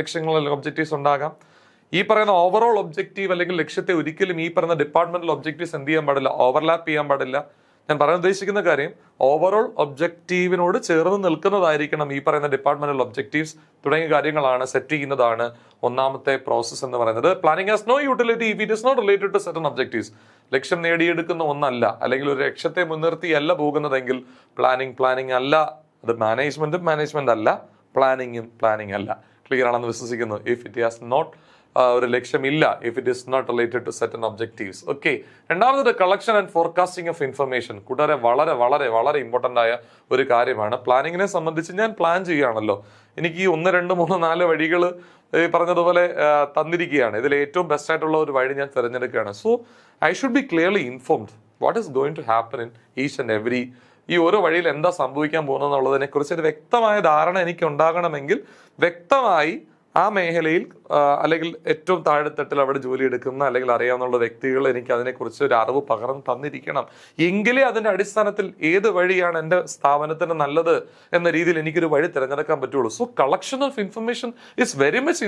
ലക്ഷ്യങ്ങൾ അല്ലെങ്കിൽ objectives ഉണ്ടാകാം. ഈ പറയുന്ന ഓവറോൾ ഒബ്ജക്റ്റീവ് അല്ലെങ്കിൽ ലക്ഷ്യത്തെ ഒരിക്കലും ഈ പറയുന്ന ഡിപ്പാർട്ട്മെന്റൽ ഒബ്ജക്റ്റീവ്സ് എന്ത് ചെയ്യാൻ പാടില്ല, ഓവർലാപ്പ് ചെയ്യാൻ പാടില്ല. ഞാൻ പറയാൻ ഉദ്ദേശിക്കുന്ന കാര്യം, ഓവറോൾ ഒബ്ജക്റ്റീവിനോട് ചേർന്ന് നിൽക്കുന്നതായിരിക്കണം ഈ പറയുന്ന ഡിപ്പാർട്ട്മെന്റൽ ഒബ്ജക്റ്റീവ്സ് തുടങ്ങിയ കാര്യങ്ങളാണ് സെറ്റ് ചെയ്യുന്നതാണ് ഒന്നാമത്തെ പ്രോസസ് എന്ന് പറയുന്നത്. Planning has no utility if it is not related to certain objectives. ലക്ഷ്യം നേടിയെടുക്കുന്ന ഒന്നല്ല, അല്ലെങ്കിൽ ഒരു ലക്ഷ്യത്തെ മുൻനിർത്തിയല്ല പോകുന്നതെങ്കിൽ പ്ലാനിങ് അല്ല. അത് മാനേജ്മെന്റ് അല്ല, പ്ലാനിങ് അല്ല. ക്ലിയർ ആണെന്ന് വിശ്വസിക്കുന്നു. ഇഫ് ഇറ്റ് ഹാസ് നോട്ട് ഒരു ലക്ഷ്യമില്ല, if it is not related to certain objectives. Okay. രണ്ടാമത് collection and forecasting of information. കൂട്ടുകാരെ വളരെ വളരെ വളരെ ഇമ്പോർട്ടൻ്റ് ആയ ഒരു കാര്യമാണ്. പ്ലാനിങ്ങിനെ സംബന്ധിച്ച് ഞാൻ പ്ലാൻ ചെയ്യുകയാണല്ലോ, എനിക്ക് ഈ 1, 2, 3, 4 വഴികൾ പറഞ്ഞതുപോലെ തന്നിരിക്കുകയാണ്. ഇതിൽ ഏറ്റവും ബെസ്റ്റ് ആയിട്ടുള്ള ഒരു വഴി ഞാൻ തിരഞ്ഞെടുക്കുകയാണ്. So I should be clearly informed what is going to happen in each and every. ഈ ഓരോ വഴിയിൽ എന്താ സംഭവിക്കാൻ പോകുന്നത് എന്നുള്ളതിനെ കുറിച്ച് ഒരു വ്യക്തമായ ധാരണ എനിക്ക് ഉണ്ടാകണമെങ്കിൽ വ്യക്തമായി ആ മേഖലയിൽ അല്ലെങ്കിൽ ഏറ്റവും താഴെത്തട്ടിൽ അവിടെ ജോലി എടുക്കുന്ന അല്ലെങ്കിൽ അറിയാവുന്ന വ്യക്തികൾ എനിക്ക് അതിനെക്കുറിച്ച് ഒരു അറിവ് പകർന്ന് തന്നിരിക്കണം. എങ്കിലേ അതിന്റെ അടിസ്ഥാനത്തിൽ ഏത് വഴിയാണ് എൻ്റെ സ്ഥാപനത്തിന് നല്ലത് എന്ന രീതിയിൽ എനിക്കൊരു വഴി തിരഞ്ഞെടുക്കാൻ പറ്റുള്ളൂ. So collection of information is very much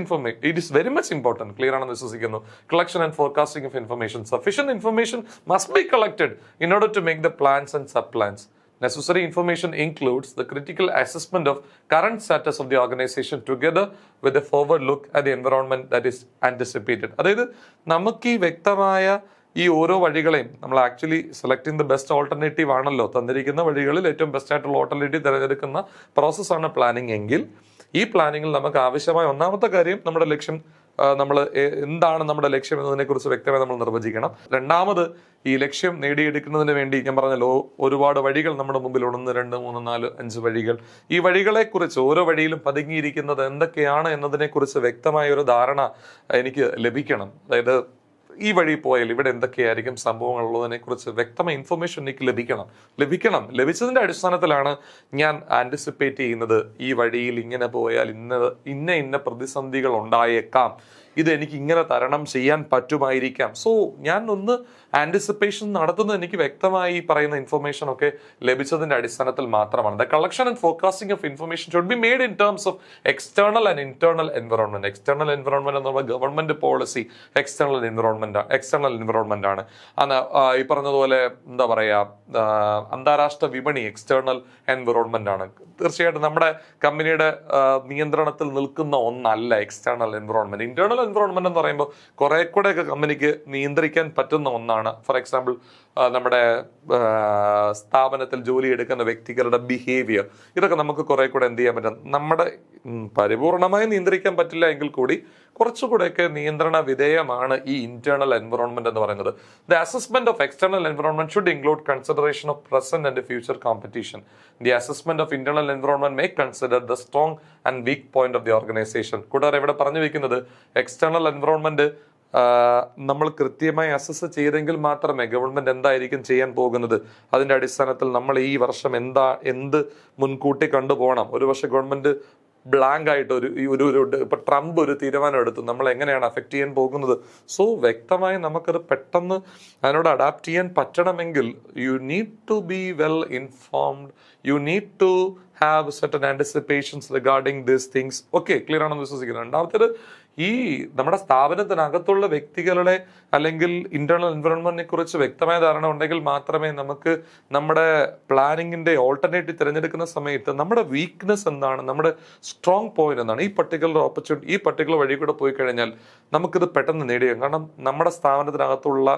important. Clear ആണെന്ന് വിശ്വസിക്കുന്നു. Collection and forecasting of information. Sufficient information must be collected in order to make the plans and sub-plans. Necessary information includes the critical assessment of current status of the organization together with a forward look at the environment that is anticipated. അതായത് നമുക്ക് ഈ വ്യക്തമായ ഈ ഓരോ വഴികളെയും നമ്മൾ actually selecting the best alternative ആണല്ലോ. തന്നിരിക്കുന്ന വഴികളിൽ ഏറ്റവും ബെസ്റ്റ് ആയിട്ടുള്ള ഓൾട്ടർനേറ്റീവ് തിരഞ്ഞെടുക്കുന്ന പ്രോസസ്സാണ് പ്ലാനിങ് എങ്കിൽ ഈ പ്ലാനിങ്ങിൽ നമുക്ക് ആവശ്യമായ ഒന്നാമത്തെ കാര്യം നമ്മുടെ ലക്ഷ്യം, നമ്മൾ എന്താണ് നമ്മുടെ ലക്ഷ്യം എന്നതിനെ കുറിച്ച് വ്യക്തമായി നമ്മൾ നിർവചിക്കണം. രണ്ടാമത് ഈ ലക്ഷ്യം നേടിയെടുക്കുന്നതിന് വേണ്ടി ഞാൻ പറഞ്ഞല്ലോ ഒരുപാട് വഴികൾ നമ്മുടെ മുമ്പിൽ 1, 2, 3, 4, 5 വഴികൾ. ഈ വഴികളെ കുറിച്ച് ഓരോ വഴിയിലും പതുങ്ങിയിരിക്കുന്നത് എന്തൊക്കെയാണ് എന്നതിനെ കുറിച്ച് വ്യക്തമായ ഒരു ധാരണ എനിക്ക് ലഭിക്കണം. അതായത് ഈ വഴി പോയാൽ ഇവിടെ എന്തൊക്കെയായിരിക്കും സംഭവങ്ങൾ ഉള്ളതിനെ കുറിച്ച് വ്യക്തമായ ഇൻഫർമേഷൻ എനിക്ക് ലഭിച്ചതിന്റെ അടിസ്ഥാനത്തിലാണ് ഞാൻ ആന്റിസിപ്പേറ്റ് ചെയ്യുന്നത് ഈ വഴിയിൽ ഇങ്ങനെ പോയാൽ ഇന്ന പ്രതിസന്ധികൾ ഉണ്ടായേക്കാം, ഇത് എനിക്ക് ഇങ്ങനെ തരണം ചെയ്യാൻ പറ്റുമായിരിക്കാം. സോ ഞാൻ ഒന്ന് ആന്റിസിപ്പേഷൻ നടത്തുന്നത് എനിക്ക് വ്യക്തമായി പറയുന്ന ഇൻഫർമേഷൻ ഒക്കെ ലഭിച്ചതിന്റെ അടിസ്ഥാനത്തിൽ മാത്രമാണ്. The collection and forecasting of information should be made in terms of external and internal environment. External environment എന്ന് പറയുമ്പോൾ ഗവൺമെന്റ് പോളിസി എക്സ്റ്റേണൽ എൻവറോൺമെന്റ് ആണ്. ഈ പറഞ്ഞതുപോലെ എന്താ പറയാ, അന്താരാഷ്ട്ര വിപണി എക്സ്റ്റേണൽ എൻവറോൺമെന്റ് ആണ്. തീർച്ചയായിട്ടും നമ്മുടെ കമ്പനിയുടെ നിയന്ത്രണത്തിൽ നിൽക്കുന്ന ഒന്നല്ല എക്സ്റ്റേണൽ എൻവറോൺമെന്റ്. ഇന്റേണൽ എൻവറോൺമെന്റ് എന്ന് പറയുമ്പോൾ കുറെ കൂടെയൊക്കെ കമ്പനിക്ക് നിയന്ത്രിക്കാൻ പറ്റുന്ന ഒന്നാണ്. ഫോർ എക്സാമ്പിൾ നമ്മുടെ സ്ഥാപനത്തിൽ ജോലി എടുക്കുന്ന വ്യക്തികളുടെ ബിഹേവിയർ, ഇതൊക്കെ നമുക്ക് കുറെ കൂടെ എന്ത് ചെയ്യാൻ പറ്റും, നമ്മുടെ പരിപൂർണമായി നിയന്ത്രിക്കാൻ പറ്റില്ല എങ്കിൽ കൂടി കുറച്ചുകൂടെയൊക്കെ നിയന്ത്രണ വിധേയമാണ് ഈ ഇന്റേണൽ എൻവറോൺമെന്റ് എന്ന് പറയുന്നത്. The assessment of external environment should include consideration of present and future competition. The assessment of internal environment may consider the strong and weak point of the organisation. കൂടാതെ ഇവിടെ പറഞ്ഞു വെക്കുന്നത് എക്സ്റ്റേണൽ എൻവറോൺമെന്റ് നമ്മൾ കൃത്യമായി assess ചെയ്തെങ്കിൽ മാത്രമേ government എന്തായിരിക്കും ചെയ്യാൻ പോകുന്നത് അതിന്റെ അടിസ്ഥാനത്തിൽ നമ്മൾ ഈ വർഷം എന്ത് മുൻകൂട്ടി കണ്ടുപോകണം. ഒരു പക്ഷെ ഗവൺമെന്റ് ബ്ലാങ്ക് ആയിട്ട് ഇപ്പൊ ട്രംപ് ഒരു തീരുമാനം എടുത്തു, നമ്മൾ എങ്ങനെയാണ് അഫക്ട് ചെയ്യാൻ പോകുന്നത്. സോ വ്യക്തമായി നമുക്കത് പെട്ടെന്ന് അതിനോട് അഡാപ്റ്റ് ചെയ്യാൻ പറ്റണമെങ്കിൽ you need to be well informed, you need to have certain anticipations regarding these things. Okay, clear ആണെന്ന് വിശ്വസിക്കുന്നു. രണ്ടാമത്തേത് ഈ നമ്മുടെ സ്ഥാപനത്തിനകത്തുള്ള വ്യക്തികളുടെ അല്ലെങ്കിൽ ഇന്റേണൽ എൻവറോൺമെന്റിനെ കുറിച്ച് വ്യക്തമായ ധാരണ ഉണ്ടെങ്കിൽ മാത്രമേ നമുക്ക് നമ്മുടെ പ്ലാനിങ്ങിന്റെ ഓൾട്ടർനേറ്റീവ് തിരഞ്ഞെടുക്കുന്ന സമയത്ത് നമ്മുടെ വീക്ക്നെസ് എന്താണ്, നമ്മുടെ സ്ട്രോങ് പോയിന്റ് എന്താണ്, ഈ പർട്ടിക്കുലർ ഓപ്പർച്യൂണിറ്റി ഈ പർട്ടിക്കുലർ വഴി കൂടെ പോയി കഴിഞ്ഞാൽ നമുക്കിത് പെട്ടെന്ന് നേടിയാൽ. കാരണം നമ്മുടെ സ്ഥാപനത്തിനകത്തുള്ള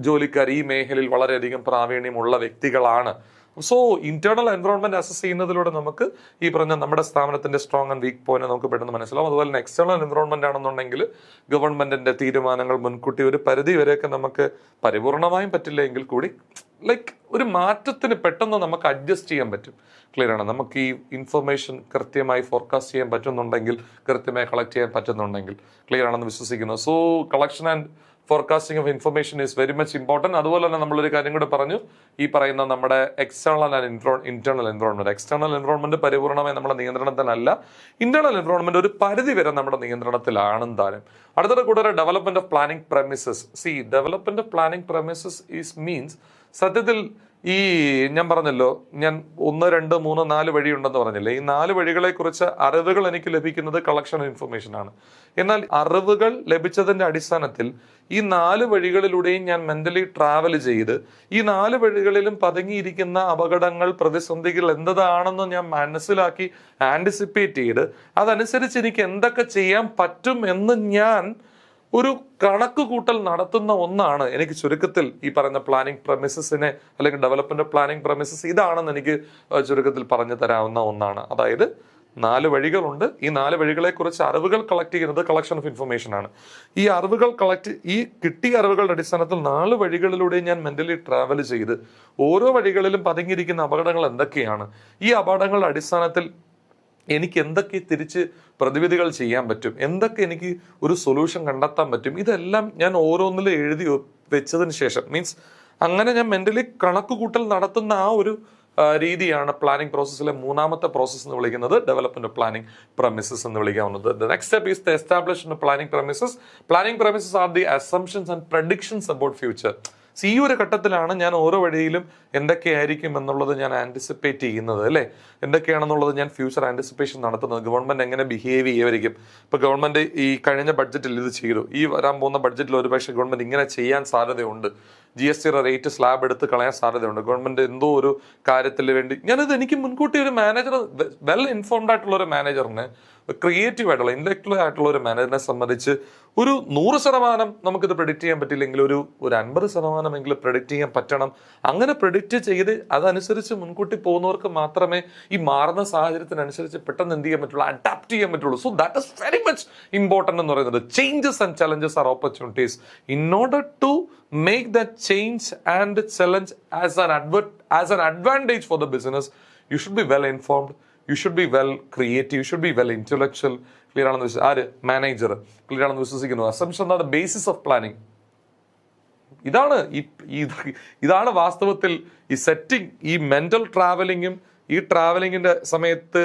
ജോലിക്കാർ ഈ മേഖലയിൽ വളരെയധികം പ്രാവീണ്യമുള്ള വ്യക്തികളാണ്. സോ ഇന്റേണൽ എൻവറോൺമെന്റ് അസസ് ചെയ്യുന്നതിലൂടെ നമുക്ക് ഈ പറഞ്ഞ നമ്മുടെ സ്ഥാപനത്തിന്റെ സ്ട്രോങ് ആൻഡ് വീക്ക് പോയിന്റ് നമുക്ക് പെട്ടെന്ന് മനസ്സിലാവും. അതുപോലെ തന്നെ എക്സ്റ്റേണൽ എൻവറോൺമെന്റ് ആണെന്നുണ്ടെങ്കിൽ ഗവൺമെന്റിന്റെ തീരുമാനങ്ങൾ മുൻകൂട്ടി ഒരു പരിധി വരെയൊക്കെ നമുക്ക് പരിപൂർണമായും പറ്റില്ല എങ്കിൽ കൂടി ഒരു മാറ്റത്തിന് പെട്ടെന്ന് നമുക്ക് അഡ്ജസ്റ്റ് ചെയ്യാൻ പറ്റും. ക്ലിയർ ആണ്. നമുക്ക് ഈ ഇൻഫർമേഷൻ കൃത്യമായി ഫോർകാസ്റ്റ് ചെയ്യാൻ പറ്റുന്നുണ്ടെങ്കിൽ, കൃത്യമായി കളക്ട് ചെയ്യാൻ പറ്റുന്നുണ്ടെങ്കിൽ. ക്ലിയർ ആണെന്ന് വിശ്വസിക്കുന്നു. So collection and forecasting of information is very much important. അതുപോലെ തന്നെ നമ്മളൊരു കാര്യം കൂടെ പറഞ്ഞു, ഈ പറയുന്ന നമ്മുടെ external and internal environment. External environment പരിപൂർണമായി നമ്മുടെ നിയന്ത്രണത്തിലല്ല, ഇന്റേണൽ എൻവറോൺമെന്റ് ഒരു പരിധി വരെ നമ്മുടെ നിയന്ത്രണത്തിലാണെന്ന് താനും. അടുത്തത് കൂടെ development of planning premises. Development of planning premises is means സത്യത്തിൽ ഈ ഞാൻ പറഞ്ഞല്ലോ, ഞാൻ 1, 2, 3, 4 വഴിയുണ്ടെന്ന് പറഞ്ഞില്ലേ, ഈ 4 വഴികളെ കുറിച്ച് അറിവുകൾ എനിക്ക് ലഭിക്കുന്നത് കളക്ഷൻ ഇൻഫർമേഷൻ ആണ്. എന്നാൽ അറിവുകൾ ലഭിച്ചതിന്റെ അടിസ്ഥാനത്തിൽ ഈ 4 വഴികളിലൂടെയും ഞാൻ മെന്റലി ട്രാവൽ ചെയ്ത് ഈ 4 വഴികളിലും പതുങ്ങിയിരിക്കുന്ന അപകടങ്ങൾ, പ്രതിസന്ധികൾ എന്താണെന്ന് ഞാൻ മനസ്സിലാക്കി ആന്റിസിപ്പേറ്റ് ചെയ്ത് അതനുസരിച്ച് എനിക്ക് എന്തൊക്കെ ചെയ്യാൻ പറ്റും എന്ന് ഞാൻ ഒരു കണക്ക് കൂട്ടൽ നടത്തുന്ന ഒന്നാണ് എനിക്ക് ചുരുക്കത്തിൽ ഈ പറയുന്ന പ്ലാനിംഗ് പ്രമിസസിനെ അല്ലെങ്കിൽ ഡെവലപ്മെന്റ് പ്ലാനിംഗ് പ്രമിസസ് ഇതാണെന്ന് എനിക്ക് ചുരുക്കത്തിൽ പറഞ്ഞു തരാവുന്ന ഒന്നാണ്. അതായത് 4 വഴികളുണ്ട്. ഈ 4 വഴികളെക്കുറിച്ച് അറിവുകൾ കളക്ട് ചെയ്യുന്നത് കളക്ഷൻ ഓഫ് ഇൻഫർമേഷൻ ആണ്. ഈ അറിവുകൾ ഈ കിട്ടിയ അറിവുകളുടെ അടിസ്ഥാനത്തിൽ 4 വഴികളിലൂടെ ഞാൻ മെന്റലി ട്രാവൽ ചെയ്ത് ഓരോ വഴികളിലും പതുങ്ങിയിരിക്കുന്ന അപകടങ്ങൾ എന്തൊക്കെയാണ്, ഈ അപകടങ്ങളുടെ അടിസ്ഥാനത്തിൽ എനിക്ക് എന്തൊക്കെ തിരിച്ച് പ്രതിവിധികൾ ചെയ്യാൻ പറ്റും, എന്തൊക്കെ എനിക്ക് ഒരു സൊല്യൂഷൻ കണ്ടെത്താൻ പറ്റും, ഇതെല്ലാം ഞാൻ ഓരോന്നിലും എഴുതി വെച്ചതിന് ശേഷം, മീൻസ് അങ്ങനെ ഞാൻ മെന്റലി കണക്കുകൂട്ടൽ നടത്തുന്ന ആ ഒരു രീതിയാണ് പ്ലാനിംഗ് പ്രോസസ്സിലെ മൂന്നാമത്തെ പ്രോസസ്സ് എന്ന് വിളിക്കുന്നത് ഡെവലപ്മെന്റ് പ്ലാനിംഗ് പ്രമിസസ് എന്ന് വിളിക്കാവുന്നത്. The next step is the establishment planning premises. Planning premises are the assumptions and predictions about future. ഈ ഒരു ഘട്ടത്തിലാണ് ഞാൻ ഓരോ വഴിയിലും എന്തൊക്കെയായിരിക്കും എന്നുള്ളത് ഞാൻ ആന്റിസിപ്പേറ്റ് ചെയ്യുന്നത്, അല്ലേ? എന്തൊക്കെയാണെന്നുള്ളത് ഞാൻ ഫ്യൂച്ചർ ആന്റിസിപ്പേഷൻ നടത്തുന്നത്. ഗവൺമെന്റ് എങ്ങനെ ബിഹേവ് ചെയ്യുമായിരിക്കും. ഇപ്പൊ ഗവൺമെന്റ് ഈ കഴിഞ്ഞ ബഡ്ജറ്റിൽ ഇത് ചെയ്തു, ഈ വരാൻ പോകുന്ന ബഡ്ജറ്റിൽ ഒരുപക്ഷെ ഗവൺമെന്റ് ഇങ്ങനെ ചെയ്യാൻ സാധ്യതയുണ്ട്, GST റേറ്റ് സ്ലാബ് എടുത്ത് കളയാൻ സാധ്യതയുണ്ട്, ഗവൺമെന്റ് എന്തോ ഒരു കാര്യത്തിന് വേണ്ടി. ഞാനത് എനിക്ക് മുൻകൂട്ടി ഒരു മാനേജർ, വെൽ ഇൻഫോംഡ് ആയിട്ടുള്ള ഒരു മാനേജറിന്, ക്രിയേറ്റീവ് ആയിട്ടുള്ള ഇന്റലക്ച്വൽ ആയിട്ടുള്ള ഒരു മാനേജറിനെ സംബന്ധിച്ച് ഒരു 100% നമുക്കിത് പ്രെഡിക്റ്റ് ചെയ്യാൻ പറ്റില്ലെങ്കിൽ ഒരു 50% പ്രെഡിക്റ്റ് ചെയ്യാൻ പറ്റണം. അങ്ങനെ പ്രെഡിക്റ്റ് ചെയ്ത് അതനുസരിച്ച് മുൻകൂട്ടി പോകുന്നവർക്ക് മാത്രമേ ഈ മാറുന്ന സാഹചര്യത്തിനനുസരിച്ച് പെട്ടെന്ന് എന്ത് ചെയ്യാൻ പറ്റുള്ളൂ, അഡാപ്റ്റ് ചെയ്യാൻ പറ്റുള്ളൂ. So that is very much important എന്ന് പറയുന്നത്. Changes and challenges are opportunities. In order to make that change and challenge as an advantage for the business, you should be well informed, you should be well creative, you should be well intellectual. Clear ആണെന്ന് ആര് manager clear ആണെന്ന് വിശ്വസിക്കുന്നു. Assumption ആണ് basis of planning. ഇതാണ് വാസ്തവത്തിൽ ഈ setting, ഈ mental ട്രാവലിങ്ങും ഈ ട്രാവലിങ്ങിന്റെ സമയത്ത്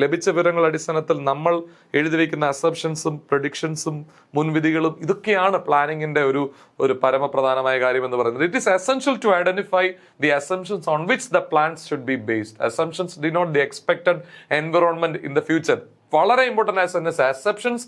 ലഭിച്ച വിവരങ്ങളുടെ അടിസ്ഥാനത്തിൽ നമ്മൾ എഴുതി വയ്ക്കുന്ന അസംഷൻസും പ്രഡിക്ഷൻസും മുൻവിധികളും ഇതൊക്കെയാണ് പ്ലാനിങ്ങിന്റെ ഒരു പരമപ്രധാനമായ കാര്യം എന്ന് പറയുന്നത്. It is essential to identify the assumptions on which the plans should be based. Assumptions denote the expected environment in the future. വളരെ important assumptions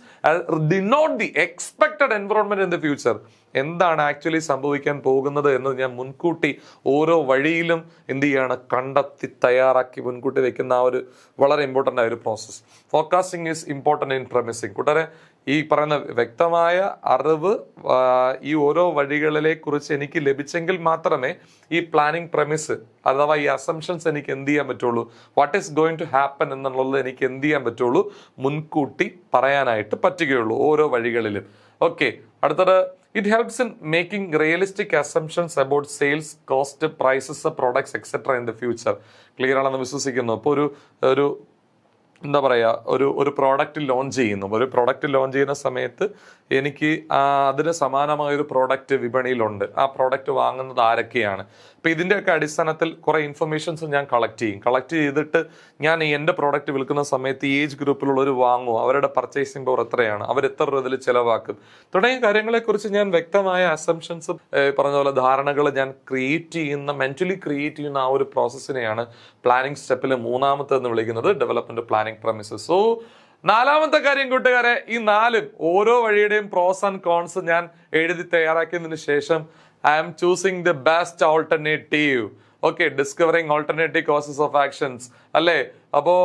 denote the expected environment in the future. എന്താണ് actually സംഭവിക്കാൻ പോകുന്നത് എന്ന് ഞാൻ മുൻകൂട്ടി ഓരോ വഴിയിലും എന്ത് ചെയ്യാണ്, കണ്ടെത്തി തയ്യാറാക്കി മുൻകൂട്ടി വെക്കുന്ന ആ ഒരു വളരെ ഇമ്പോർട്ടൻ്റ് ആയ ഒരു process. Forecasting is important in premising. കൂട്ടരെ, ഈ പറയുന്ന വ്യക്തമായ അറിവ് ഈ ഓരോ വഴികളിലെ കുറിച്ച് എനിക്ക് ലഭിച്ചെങ്കിൽ മാത്രമേ ഈ പ്ലാനിങ് പ്രമിസ് അഥവാ ഈ അസംഷൻസ് എനിക്ക് എന്ത് ചെയ്യാൻ പറ്റുള്ളൂ, what is going to happen എന്നുള്ളത് എനിക്ക് എന്ത് ചെയ്യാൻ പറ്റുള്ളൂ, മുൻകൂട്ടി പറയാനായിട്ട് പറ്റുകയുള്ളൂ ഓരോ വഴികളിലും. ഓക്കെ, അടുത്തത് it helps in making realistic assumptions about sales, cost, prices, products etcetera in the future. Clear ആണെന്ന് വിശ്വസിക്കുന്നു. ഇപ്പോൾ ഒരു എന്താ പറയുക, ഒരു പ്രോഡക്റ്റ് ലോഞ്ച് ചെയ്യുന്ന സമയത്ത് എനിക്ക് അതിന് സമാനമായൊരു പ്രോഡക്റ്റ് വിപണിയിലുണ്ട്. ആ പ്രോഡക്റ്റ് വാങ്ങുന്നത് ആരൊക്കെയാണ്? അപ്പം ഇതിൻ്റെയൊക്കെ അടിസ്ഥാനത്തിൽ കുറേ ഇൻഫർമേഷൻസ് ഞാൻ കളക്ട് ചെയ്തിട്ട് ഞാൻ എൻ്റെ പ്രോഡക്റ്റ് വിൽക്കുന്ന സമയത്ത് ഈ ഏജ് ഗ്രൂപ്പിലുള്ളവർ വാങ്ങുമോ, അവരുടെ പർച്ചേസിംഗ് പവർ എത്രയാണ്, അവർ എത്ര രൂപ ഇതിൽ ചിലവാക്കും തുടങ്ങിയ കാര്യങ്ങളെക്കുറിച്ച് ഞാൻ വ്യക്തമായ അസംഷൻസ്, പറഞ്ഞ പോലെ ധാരണകൾ ഞാൻ മെന്റലി ക്രിയേറ്റ് ചെയ്യുന്ന ആ ഒരു പ്രോസസ്സിനെയാണ് പ്ലാനിങ് സ്റ്റെപ്പിൽ മൂന്നാമത്തെന്ന് വിളിക്കുന്നത് ഡെവലപ്മെന്റ് പ്ലാനിങ് പ്രമിസസ്. സോ 4ാമത്തെ കാര്യം കൂട്ടുകാരെ, ഈ 4ഉം ഓരോ വഴിയുടെയും പ്രോസ് ആൻഡ് കോൺസ് ഞാൻ എഴുതി തയ്യാറാക്കിയതിനു ശേഷം I am choosing the best alternative. Okay, discovering alternative courses of actions, അല്ലേ? അപ്പോ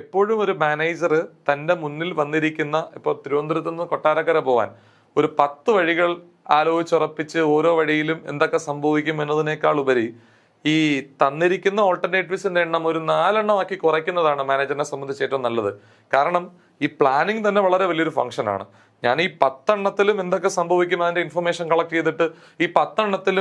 എപ്പോഴും ഒരു മാനേജർ തന്റെ മുന്നിൽ വന്നിരിക്കുന്ന, ഇപ്പോൾ തിരുവനന്തപുരത്ത് നിന്ന് കൊട്ടാരക്കര പോവാൻ ഒരു 10 വഴികൾ ആലോചിച്ചുറപ്പിച്ച് ഓരോ വഴിയിലും എന്തൊക്കെ സംഭവിക്കും എന്നതിനേക്കാൾ ഉപരി ഈ തന്നിരിക്കുന്ന ഓൾട്ടർനേറ്റീവ്സിന്റെ എണ്ണം ഒരു 4 ആക്കി കുറയ്ക്കുന്നതാണ് മാനേജറിനെ സംബന്ധിച്ച് ഏറ്റവും നല്ലത്. കാരണം ഈ പ്ലാനിങ് തന്നെ വളരെ വലിയൊരു ഫംഗ്ഷനാണ്. ഞാൻ ഈ 10 എന്തൊക്കെ സംഭവിക്കും അതിന്റെ ഇൻഫർമേഷൻ കളക്ട് ചെയ്തിട്ട് ഈ 10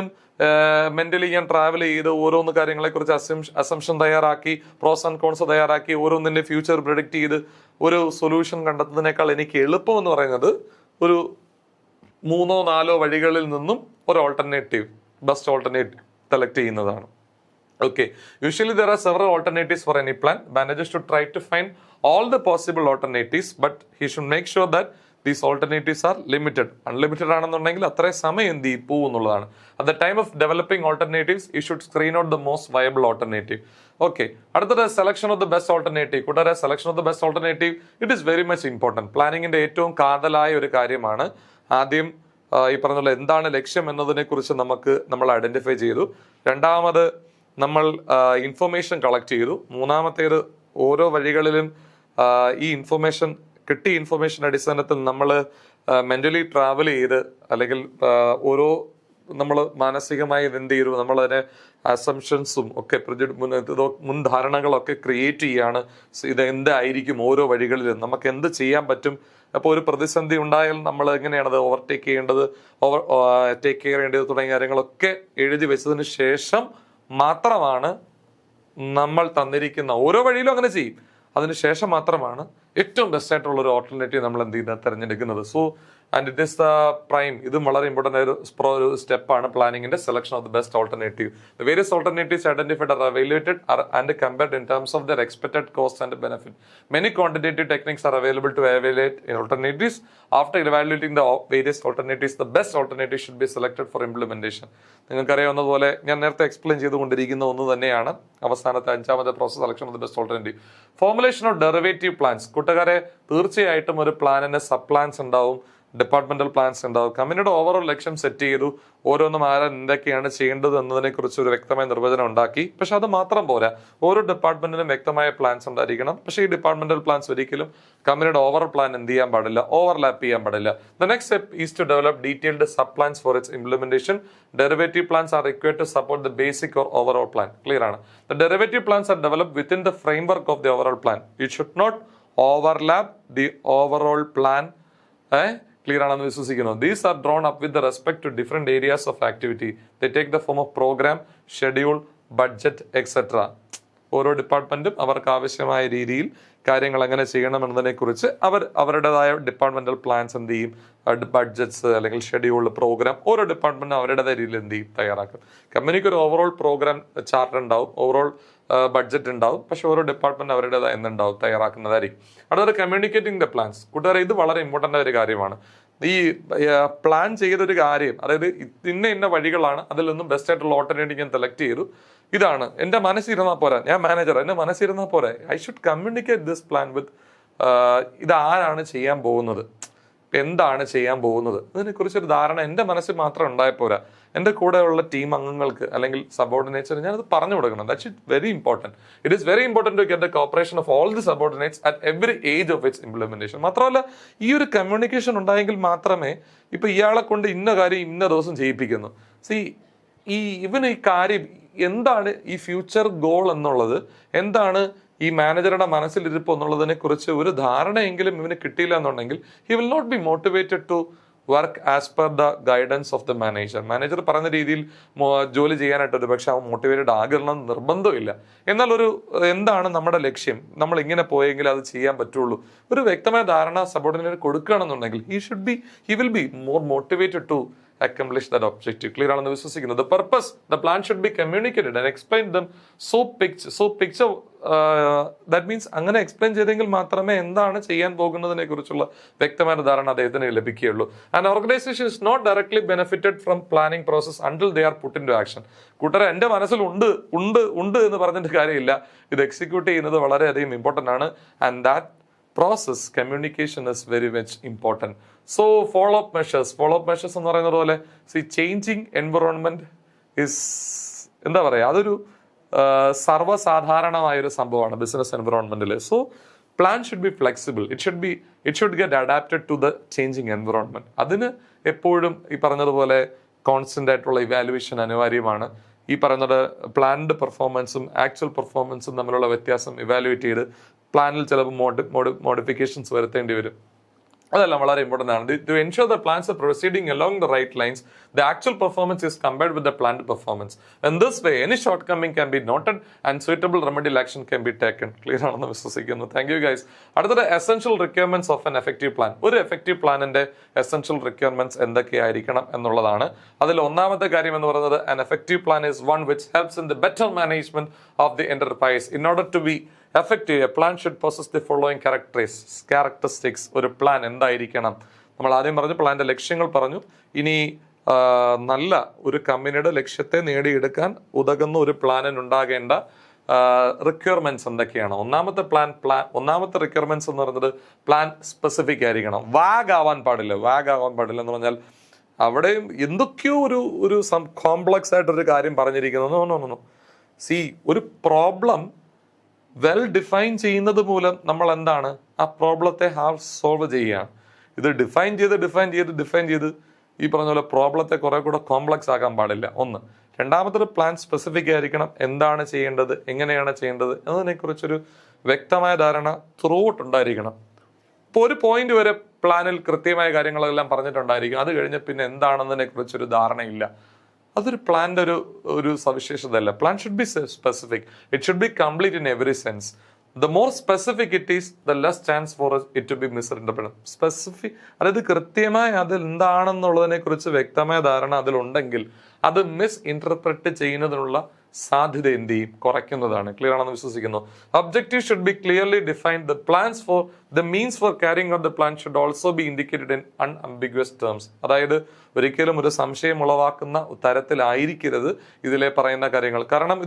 മെന്റലി ഞാൻ ട്രാവൽ ചെയ്ത് ഓരോന്ന് കാര്യങ്ങളെ കുറിച്ച് അസംഷൻ തയ്യാറാക്കി, പ്രോസ് ആൻഡ് കോൺസ് തയ്യാറാക്കി, ഓരോന്നിന്റെ ഫ്യൂച്ചർ പ്രെഡിക്റ്റ് ചെയ്ത് ഒരു സൊല്യൂഷൻ കണ്ടെത്തുന്നതിനേക്കാൾ എനിക്ക് എളുപ്പം എന്ന് പറയുന്നത് ഒരു 3-4 വഴികളിൽ നിന്നും ഒരു ബെസ്റ്റ് ഓൾട്ടർനേറ്റീവ് സെലക്ട് ചെയ്യുന്നതാണ്. Okay, usually there are several alternatives for any plan. Managers should try to find all the possible alternatives, but he should make sure that these alternatives are limited. Unlimited ആണെന്നുണ്ടെങ്കിൽ അത്രയും സമയം എന്ത് പോകും എന്നുള്ളതാണ്. At the time of developing alternatives, you should screen out the most viable alternative. Okay, അടുത്തത് selection of the best alternative. കൂടാതെ selection of the best alternative it is very much important. പ്ലാനിങ്ങിന്റെ ഏറ്റവും കാതലായ ഒരു കാര്യമാണ്. ആദ്യം ഈ പറഞ്ഞ എന്താണ് ലക്ഷ്യം എന്നതിനെ കുറിച്ച് നമ്മൾ ഐഡന്റിഫൈ ചെയ്തു. രണ്ടാമത് നമ്മൾ ഇൻഫർമേഷൻ കളക്ട് ചെയ്തു. മൂന്നാമത്തേത് ഓരോ വഴികളിലും ഈ കിട്ടിയ ഇൻഫർമേഷൻ അടിസ്ഥാനത്തിൽ നമ്മൾ മെന്റലി ട്രാവൽ ചെയ്ത് അല്ലെങ്കിൽ നമ്മൾ മാനസികമായി എന്ത് ചെയ്തു, നമ്മളതിനെ അസംഷൻസും ഒക്കെ മുൻധാരണകളൊക്കെ ക്രിയേറ്റ് ചെയ്യാണ്. ഇത് എന്തായിരിക്കും ഓരോ വഴികളിലും, നമുക്ക് എന്ത് ചെയ്യാൻ പറ്റും, അപ്പോൾ ഒരു പ്രതിസന്ധി ഉണ്ടായാൽ നമ്മൾ എങ്ങനെയാണ് അത് ഓവർടേക്ക് ചെയ്യേണ്ടത്, ടേക്ക് കെയർ ചെയ്യേണ്ടത് തുടങ്ങിയ കാര്യങ്ങളൊക്കെ എഴുതി വെച്ചതിന് ശേഷം മാത്രമാണ് നമ്മൾ തന്നിരിക്കുന്ന ഓരോ വഴിയിലും അങ്ങനെ ചെയ്യും. അതിനുശേഷം മാത്രമാണ് ഏറ്റവും ബെസ്റ്റ് ആയിട്ടുള്ള ഒരു ഓൾട്ടർനേറ്റീവ് നമ്മൾ എന്ത് ചെയ്യുന്നത്, തിരഞ്ഞെടുക്കുന്നത്. So and it is the prime, ഇതും വളരെ ഇമ്പോർട്ടൻ്റ് ഒരു സ്റ്റെപ്പാണ് പ്ലാനിങ്ങിന്റെ selection of the best alternative. The various alternatives identified are evaluated and compared in terms of their expected cost and benefit. Many quantitative techniques are available to evaluate alternatives. After evaluating the various alternatives, the best alternative should be selected for implementation. നിങ്ങൾക്കറിയാവുന്നതുപോലെ ഞാൻ നേരത്തെ explain ചെയ്തുകൊണ്ടിരിക്കുന്ന ഒന്ന് തന്നെയാണ് അവസാനത്തെ 5ാമത്തെ process, selection of the best alternative. Formulation of derivative plans. കൂട്ടുകാരെ, തീർച്ചയായിട്ടും ഒരു പ്ലാനിന് സബ് പ്ലാൻസ് ഉണ്ടാവും, ഡിപ്പാർട്ട്മെന്റൽ പ്ലാൻസ് ഉണ്ടാവും. കമ്പനിയുടെ ഓവറോൾ ലക്ഷ്യം സെറ്റ് ചെയ്തു, ഓരോന്നും എന്തൊക്കെയാണ് ചെയ്യേണ്ടത് എന്നതിനെ കുറിച്ച് ഒരു വ്യക്തമായ നിർവചനം ഉണ്ടാക്കി. പക്ഷെ അത് മാത്രം പോരാ, ഓരോ ഡിപ്പാർട്ട്മെന്റിനും വ്യക്തമായ പ്ലാൻസ് ഉണ്ടായിരിക്കണം. പക്ഷേ ഈ ഡിപ്പാർട്ട്മെന്റൽ പ്ലാൻസ് ഒരിക്കലും കമ്പനിയുടെ ഓവറോൾ പ്ലാൻ എന്ത് ചെയ്യാൻ പാടില്ല, ഓവർലാപ്പ് ചെയ്യാൻ പാടില്ല. The next step is to develop detailed sub plans for its implementation. Derivative plans are required to support the basic or overall plan. Clear ആണ്? The derivative plans are develop within the framework of the overall plan. It should not overlap the overall plan. Clear ആണെന്ന് വിശ്വസിക്കുന്നു. These are drawn up with respect to different areas of activity. They take the form of program, schedule, budget etcetera. ഓരോ ഡിപ്പാർട്ട്മെന്റും അവർക്ക് ആവശ്യമായ രീതിയിൽ കാര്യങ്ങൾ എങ്ങനെ ചെയ്യണം എന്നതിനെ കുറിച്ച് അവരുടേതായ ഡിപ്പാർട്ട്മെന്റൽ പ്ലാൻസ് എന്ത് ചെയ്യും, ബഡ്ജറ്റ്സ് അല്ലെങ്കിൽ ഷെഡ്യൂൾ, പ്രോഗ്രാം, ഓരോ ഡിപ്പാർട്ട്മെന്റും അവരുടേതായ രീതിയിൽ എന്ത് ചെയ്യും, തയ്യാറാക്കും. കമ്പനിക്ക് ഒരു ഓവറോൾ പ്രോഗ്രാം ചാർട്ട് ഉണ്ടാവും, ഓവറോൾ ബഡ്ജറ്റ് ഉണ്ടാവും, പക്ഷെ ഓരോ ഡിപ്പാർട്ട്മെന്റ് അവരുടേതായ എന്തുണ്ടാവും, തയ്യാറാക്കുന്നതായിരിക്കും. അടുത്തൊരു കമ്മ്യൂണിക്കേറ്റിംഗ് ദ പ്ലാൻസ്. കൂട്ടുകാരെ, ഇത് വളരെ ഇമ്പോർട്ടൻ്റ് ഒരു കാര്യമാണ്. ഈ പ്ലാൻ ചെയ്തൊരു കാര്യം, അതായത് ഇന്ന വഴികളാണ്, അതിൽ നിന്നും ബെസ്റ്റ് ആയിട്ടുള്ള ഓൾട്ടർനേറ്റീവ് ഞാൻ സെലക്ട് ചെയ്തു, ഇതാണ് എൻ്റെ മനസ്സിരുന്നാൽ പോരാ, ഞാൻ മാനേജർ, എൻ്റെ മനസ്സിരുന്നാൽ പോരാ, I should communicate this plan with ഇതാരാണ് ചെയ്യാൻ പോകുന്നത്, എന്താണ് ചെയ്യാൻ പോകുന്നത്, ഇതിനെക്കുറിച്ചൊരു ധാരണ എൻ്റെ മനസ്സിൽ മാത്രം ഉണ്ടായാൽ പോരാ, എൻ്റെ കൂടെയുള്ള ടീം അംഗങ്ങൾക്ക് അല്ലെങ്കിൽ സബോർഡിനേറ്റ്സിന് ഞാനത് പറഞ്ഞു കൊടുക്കണം. That's very important. It is very important to get the cooperation of all the subordinates at every age of its implementation. മാത്രമല്ല, ഈ ഒരു കമ്മ്യൂണിക്കേഷൻ ഉണ്ടായെങ്കിൽ മാത്രമേ ഇപ്പൊ ഇയാളെ കൊണ്ട് ഇന്ന കാര്യം ഇന്ന ദിവസം ചെയ്യിപ്പിക്കുന്നു. ഈ കാര്യം എന്താണ്, ഈ ഫ്യൂച്ചർ ഗോൾ എന്നുള്ളത് എന്താണ്, ഈ മാനേജറുടെ മനസ്സിലിരിപ്പ് എന്നുള്ളതിനെ കുറിച്ച് ഒരു ധാരണയെങ്കിലും ഇവന് കിട്ടിയില്ല എന്നുണ്ടെങ്കിൽ he will not be motivated to work as per the guidance of the manager. Manager പറയുന്ന രീതിയിൽ ജോലി ചെയ്യാനായിട്ട് ഒരു പക്ഷെ അവൻ മോട്ടിവേറ്റഡ് ആകണം നിർബന്ധമില്ല. എന്നാൽ എന്താണ് നമ്മുടെ ലക്ഷ്യം, നമ്മൾ ഇങ്ങനെ പോയെങ്കിൽ അത് ചെയ്യാൻ പറ്റുള്ളൂ, ഒരു വ്യക്തമായ ധാരണ സബോർഡിനേറ്റ് കൊടുക്കുകയാണെന്നുണ്ടെങ്കിൽ he will be more motivated to accomplish that objective. Clear ആണെന്ന് വിശ്വസിക്കുന്നു. The purpose, the plan should be communicated and explained them so picture that means അങ്ങനെ എക്സ്പ്ലെയിൻ ചെയ്തെങ്കിൽ മാത്രമേ എന്താണ് ചെയ്യാൻ പോകുന്നതിനെ കുറിച്ചുള്ള വ്യക്തമായ ധാരണ അദ്ദേഹത്തിന് ലഭിക്കുകയുള്ളൂ. And organisation is not directly benefited from planning process until they are put in to action. കൂട്ടരെ, എൻ്റെ മനസ്സിൽ ഉണ്ട് എന്ന് പറഞ്ഞിട്ട് കാര്യമില്ല, ഇത് എക്സിക്യൂട്ട് ചെയ്യുന്നത് വളരെയധികം ഇമ്പോർട്ടൻ്റ് ആണ്. And that process, communication is very much important. So follow-up measures എന്ന് പറയുന്നത് പോലെ changing environment is എന്താ പറയുക, അതൊരു സർവ്വസാധാരണമായൊരു സംഭവമാണ് ബിസിനസ് എൻവറോൺമെന്റിൽ. So plan should be flexible, it should get adapted to the changing environment. അതിന് എപ്പോഴും ഈ പറഞ്ഞതുപോലെ കോൺസ്റ്റന്റ് ആയിട്ടുള്ള ഇവാലുവേഷൻ അനിവാര്യമാണ്. ഈ പറയുന്നത് പ്ലാൻഡ് പെർഫോമൻസും ആക്ച്വൽ പെർഫോമൻസും തമ്മിലുള്ള വ്യത്യാസം ഇവാലുവേറ്റ് ചെയ്ത് പ്ലാനിൽ ചിലപ്പോൾ മോഡിഫിക്കേഷൻസ് വരുത്തേണ്ടി വരും. അതെല്ലാം വളരെ ഇമ്പോർട്ടൻ്റ് ആണ്. To ensure the plans are proceeding along the right lines, the actual performance is compared with the planned performance. In this way any shortcoming can be noted and suitable remedial action can be taken. Clear ആണെന്ന് വിശ്വസിക്കുന്നു. Thank you guys. അടുത്തത് essential requirements of an effective plan. ഒരു effective പ്ലാനിന്റെ essential requirements എന്തൊക്കെയായിരിക്കണം എന്നുള്ളതാണ്. അതിൽ ഒന്നാമത്തെ കാര്യം എന്ന് പറയുന്നത്, an effective plan is one which helps in the better management of the enterprise. In order to be effective, a plan should possess the following characteristics. ഒരു പ്ലാൻ എന്തായിരിക്കണം? നമ്മൾ ആദ്യം പറഞ്ഞു, പ്ലാന്റെ ലക്ഷ്യങ്ങൾ പറഞ്ഞു. ഇനി നല്ല ഒരു കമ്പനിയുടെ ലക്ഷ്യത്തെ നേടിയെടുക്കാൻ ഉതകുന്ന ഒരു പ്ലാനിന് ഉണ്ടാകേണ്ട റിക്വയർമെന്റ്സ് എന്തൊക്കെയാണ്? ഒന്നാമത്തെ റിക്വയർമെന്റ്സ് എന്ന് പറയുന്നത്, പ്ലാൻ സ്പെസിഫിക് ആയിരിക്കണം. വാഗ് ആവാൻ പാടില്ല എന്ന് പറഞ്ഞാൽ അവിടെയും എന്തൊക്കെയോ ഒരു കോംപ്ലക്സ് ആയിട്ടൊരു കാര്യം പറഞ്ഞിരിക്കുന്നു. ഒരു പ്രോബ്ലം വെൽ ഡിഫൈൻ ചെയ്യുന്നത് മൂലം നമ്മൾ എന്താണ്, ആ പ്രോബ്ലത്തെ സോൾവ് ചെയ്യുകയാണ്. ഇത് ഡിഫൈൻ ചെയ്ത് ഈ പറഞ്ഞ പോലെ പ്രോബ്ലത്തെ കുറെ കൂടെ കോംപ്ലക്സ് ആക്കാൻ പാടില്ല. ഒന്ന്. രണ്ടാമത്തെ പ്ലാൻ സ്പെസിഫിക് ആയിരിക്കണം. എന്താണ് ചെയ്യേണ്ടത്, എങ്ങനെയാണ് ചെയ്യേണ്ടത് എന്നതിനെക്കുറിച്ചൊരു വ്യക്തമായ ധാരണ ത്രൂ ഔട്ട് ഉണ്ടായിരിക്കണം. ഇപ്പോൾ ഒരു പോയിന്റ് വരെ പ്ലാനിൽ കൃത്യമായ കാര്യങ്ങളെല്ലാം പറഞ്ഞിട്ടുണ്ടായിരിക്കും. അത് കഴിഞ്ഞ് പിന്നെ എന്താണെന്നതിനെ കുറിച്ചൊരു ധാരണയില്ല. അതൊരു പ്ലാന്റെ ഒരു സവിശേഷതയല്ല. Plan should be specific. It should be complete in every sense. The more specific it is, the less chance for it to be misinterpreted. Specific, അതായത് കൃത്യമായി അത് എന്താണെന്നുള്ളതിനെ കുറിച്ച് വ്യക്തമായ ധാരണ അതിലുണ്ടെങ്കിൽ അത് മിസ് ഇന്റർപ്രറ്റ് ചെയ്യുന്നതിനുള്ള സാധ്യത എന്ത് ചെയ്യും, കുറയ്ക്കുന്നതാണ്. ക്ലിയർ ആണെന്ന് വിശ്വസിക്കുന്നു. Objective should be clearly defined. The plans for the means for carrying out the plan should also be indicated in unambiguous terms. അതായത് ഒരിക്കലും ഒരു സംശയം ഉളവാക്കുന്ന തരത്തിലായിരിക്കരുത് ഇതിലെ പറയുന്ന കാര്യങ്ങൾ. കാരണം